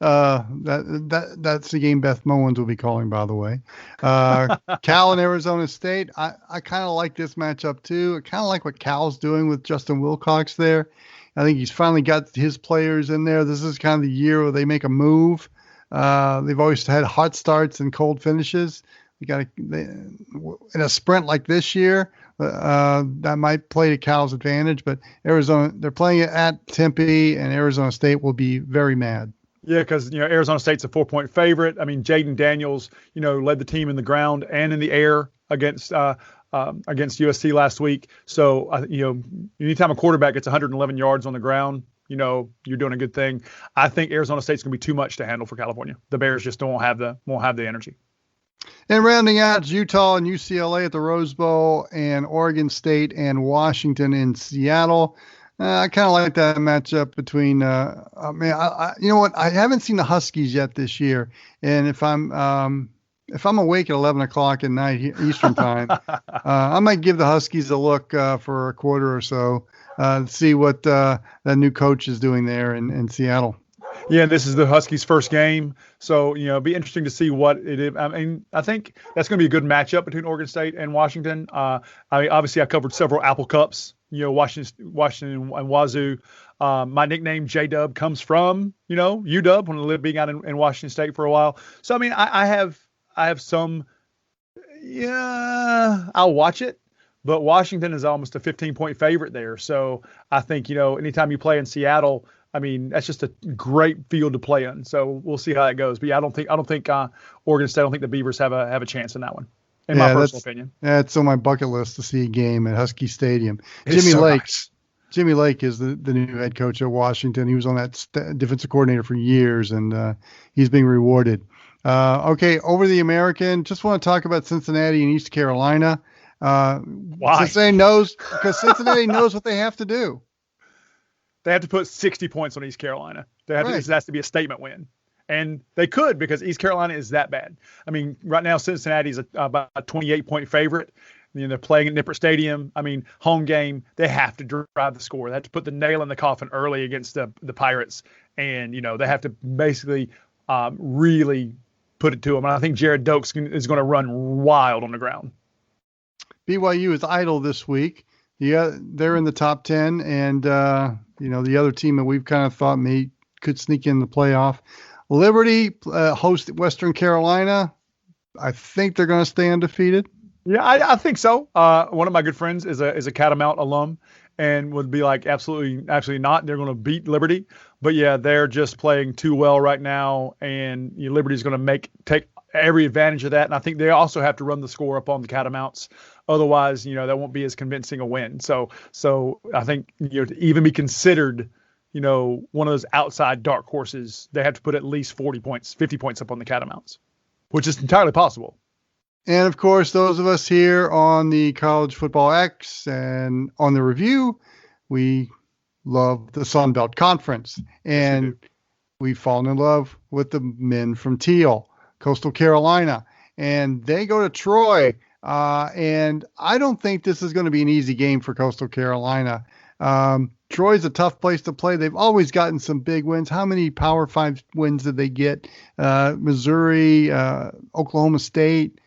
That's the game Beth Mowens will be calling, by the way. Cal and Arizona State. I kind of like this matchup too. I kind of like what Cal's doing with Justin Wilcox there. I think he's finally got his players in there. This is kind of the year where they make a move. They've always had hot starts and cold finishes. In a sprint like this year, that might play to Cal's advantage. But Arizona, they're playing it at Tempe, and Arizona State will be very mad. Yeah, because Arizona State's a 4-point favorite. I mean, Jaden Daniels, led the team in the ground and in the air against USC last week. So, anytime a quarterback gets 111 yards on the ground, you're doing a good thing. I think Arizona State's going to be too much to handle for California. The Bears just won't have the energy. And rounding out, it's Utah and UCLA at the Rose Bowl, and Oregon State and Washington in Seattle. I kind of like that matchup between. You know what? I haven't seen the Huskies yet this year, and if I'm awake at 11 o'clock at night Eastern time, I might give the Huskies a look for a quarter or so, see what that new coach is doing there in Seattle. Yeah, this is the Huskies' first game, so it'll be interesting to see what it is. I mean, I think that's going to be a good matchup between Oregon State and Washington. Obviously, I covered several Apple Cups. Washington and Wazoo. My nickname J-Dub comes from UW when I lived being out in Washington State for a while. So I mean, I have some. Yeah, I'll watch it. But Washington is almost a 15-point favorite there. So I think, anytime you play in Seattle, I mean, that's just a great field to play in. So we'll see how that goes. But yeah, I don't think Oregon State, I don't think the Beavers have a chance in that one, in my personal opinion. Yeah, it's on my bucket list to see a game at Husky Stadium. Jimmy Lake is the new head coach at Washington. He was on that defensive coordinator for years, and he's being rewarded. Okay, over the American, just want to talk about Cincinnati and East Carolina. Why? Cincinnati knows what they have to do. They have to put 60 points on East Carolina. This has to be a statement win. And they could, because East Carolina is that bad. I mean, right now Cincinnati is about a 28-point favorite. They're playing at Nippert Stadium. I mean, home game, they have to drive the score. They have to put the nail in the coffin early against the Pirates. And, they have to basically really put it to them. And I think Jared Dokes is going to run wild on the ground. BYU is idle this week. Yeah, they're in the top 10, and the other team that we've kind of thought could sneak in the playoff. Liberty host Western Carolina. I think they're going to stay undefeated. Yeah, I think so. One of my good friends is a Catamount alum, and would be like, absolutely not. They're going to beat Liberty, but yeah, they're just playing too well right now, and Liberty's going to take every advantage of that. And I think they also have to run the score up on the Catamounts. Otherwise, that won't be as convincing a win. So I think, to even be considered, one of those outside dark horses, they have to put at least 40 points, 50 points up on the Catamounts, which is entirely possible. And of course, those of us here on the College Football X and on the review, we love the Sun Belt Conference, and we've fallen in love with the men from Teal, Coastal Carolina, and they go to Troy. And I don't think this is going to be an easy game for Coastal Carolina. Troy's a tough place to play. They've always gotten some big wins. How many Power 5 wins did they get? Missouri, Oklahoma State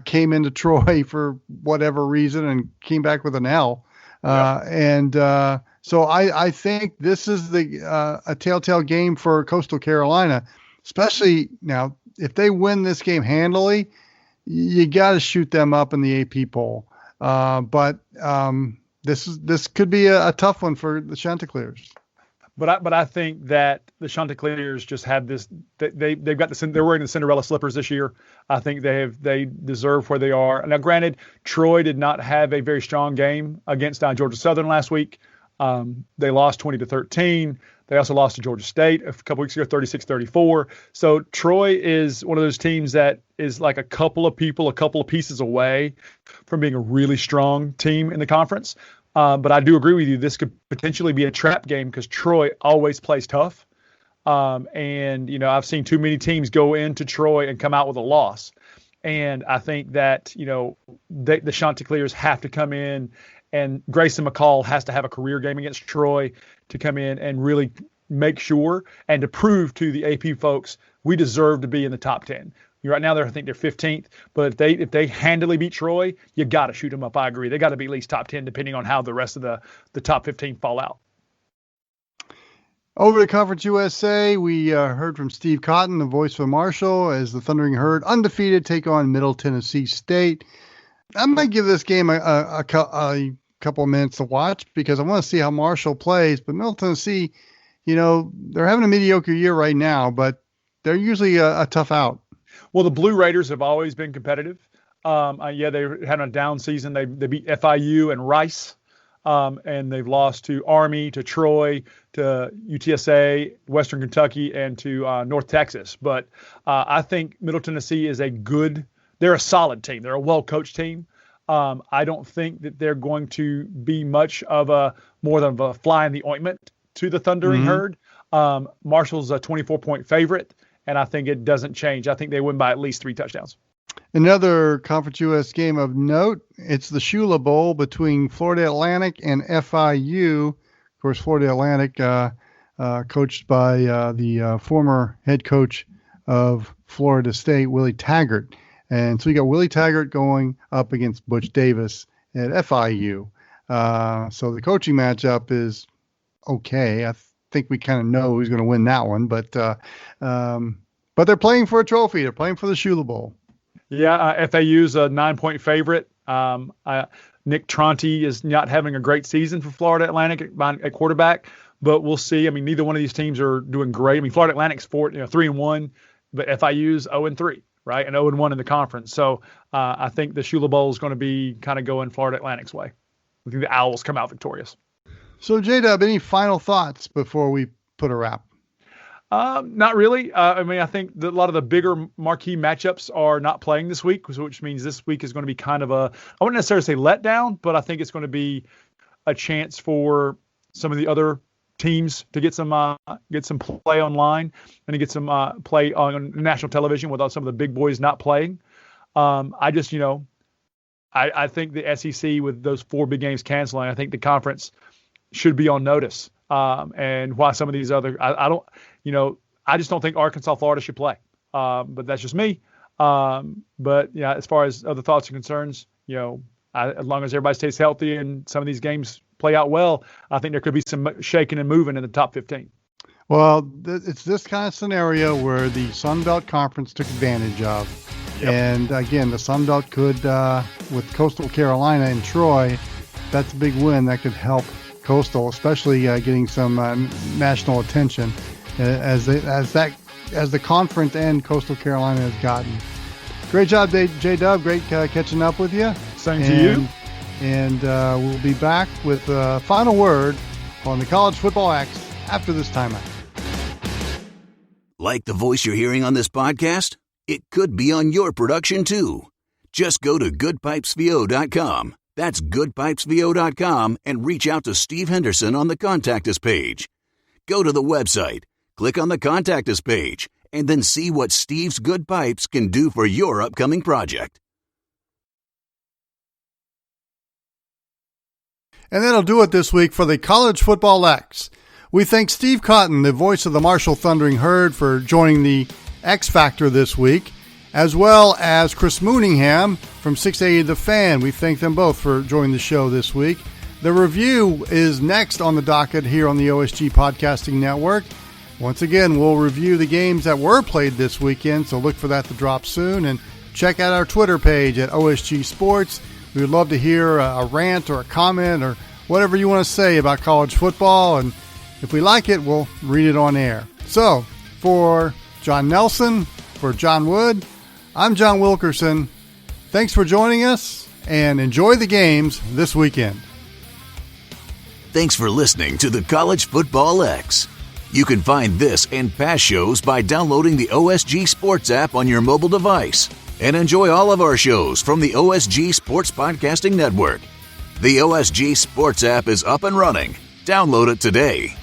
came into Troy for whatever reason and came back with an L. So I think this is a telltale game for Coastal Carolina, especially now. If they win this game handily, you got to shoot them up in the AP poll. But this could be a tough one for the Chanticleers. But I think that the Chanticleers just have this. They've got they're wearing the Cinderella slippers this year. I think they deserve where they are. Now, granted, Troy did not have a very strong game against Georgia Southern last week. They lost 20-13. They also lost to Georgia State a couple weeks ago, 36-34. So Troy is one of those teams that is like a couple of pieces away from being a really strong team in the conference. But I do agree with you. This could potentially be a trap game because Troy always plays tough. And I've seen too many teams go into Troy and come out with a loss. And I think that, the Chanticleers have to come in, and Grayson McCall has to have a career game against Troy to come in and really make sure and to prove to the AP folks we deserve to be in the top 10. Right now, I think they're 15th, but if they handily beat Troy, you got to shoot them up. I agree. They got to be at least top 10, depending on how the rest of the top 15 fall out. Over to Conference USA, we heard from Steve Cotton, the voice for Marshall, as the Thundering Herd, undefeated, take on Middle Tennessee State. I might give this game a couple of minutes to watch because I want to see how Marshall plays. But Middle Tennessee, they're having a mediocre year right now, but they're usually a tough out. Well, the Blue Raiders have always been competitive. Yeah, they had a down season. They beat FIU and Rice, and they've lost to Army, to Troy, to UTSA, Western Kentucky, and to North Texas. But I think Middle Tennessee is they're a solid team. They're a well-coached team. I don't think that they're going to be much of more than a fly in the ointment to the Thundering Herd. Marshall's a 24-point favorite, and I think it doesn't change. I think they win by at least 3 touchdowns. Another Conference U.S. game of note, it's the Shula Bowl between Florida Atlantic and FIU. Of course, Florida Atlantic, coached by the former head coach of Florida State, Willie Taggart. And so you got Willie Taggart going up against Butch Davis at FIU. So the coaching matchup is okay. I think we kind of know who's going to win that one. But they're playing for a trophy. They're playing for the Shula Bowl. Yeah, FAU's a 9-point favorite. Nick Tronte is not having a great season for Florida Atlantic at quarterback, but we'll see. I mean, neither one of these teams are doing great. I mean, Florida Atlantic's 3-1, but FIU's 0-3, right, and 0-1 in the conference. So I think the Shula Bowl is going to be kind of going Florida Atlantic's way. I think the Owls come out victorious. So, J-Dub, any final thoughts before we put a wrap? Not really. I mean, I think that a lot of the bigger marquee matchups are not playing this week, which means this week is going to be kind of I wouldn't necessarily say letdown, but I think it's going to be a chance for some of the other teams to get some play online and to get some play on national television without some of the big boys not playing. I think the SEC, with those 4 big games canceling, I think the conference should be on notice. And why some of these other, I just don't think Arkansas, Florida should play. But that's just me. But yeah, as far as other thoughts and concerns, as long as everybody stays healthy and some of these games play out well, I think there could be some shaking and moving in the top 15. Well, it's this kind of scenario where the Sun Belt Conference took advantage of. Yep. And again, the Sun Belt could, with Coastal Carolina and Troy, that's a big win that could help Coastal, especially getting some national attention as the conference and Coastal Carolina has gotten. Great job, J-Dub. Great catching up with you. Same to you. And we'll be back with a final word on the College Football X after this timeout. Like the voice you're hearing on this podcast? It could be on your production too. Just go to goodpipesvo.com. That's goodpipesvo.com and reach out to Steve Henderson on the Contact Us page. Go to the website, click on the Contact Us page, and then see what Steve's Good Pipes can do for your upcoming project. And that'll do it this week for the College Football X. We thank Steve Cotton, the voice of the Marshall Thundering Herd, for joining the X Factor this week, as well as Chris Mooneyham from 680 The Fan. We thank them both for joining the show this week. The review is next on the docket here on the OSG Podcasting Network. Once again, we'll review the games that were played this weekend, so look for that to drop soon. And check out our Twitter page at OSG Sports. We would love to hear a rant or a comment or whatever you want to say about college football. And if we like it, we'll read it on air. So, for Jon Nelson, for John Wood, I'm John Wilkerson. Thanks for joining us, and enjoy the games this weekend. Thanks for listening to the College Football X. You can find this and past shows by downloading the OSG Sports app on your mobile device. And enjoy all of our shows from the OSG Sports Podcasting Network. The OSG Sports app is up and running. Download it today.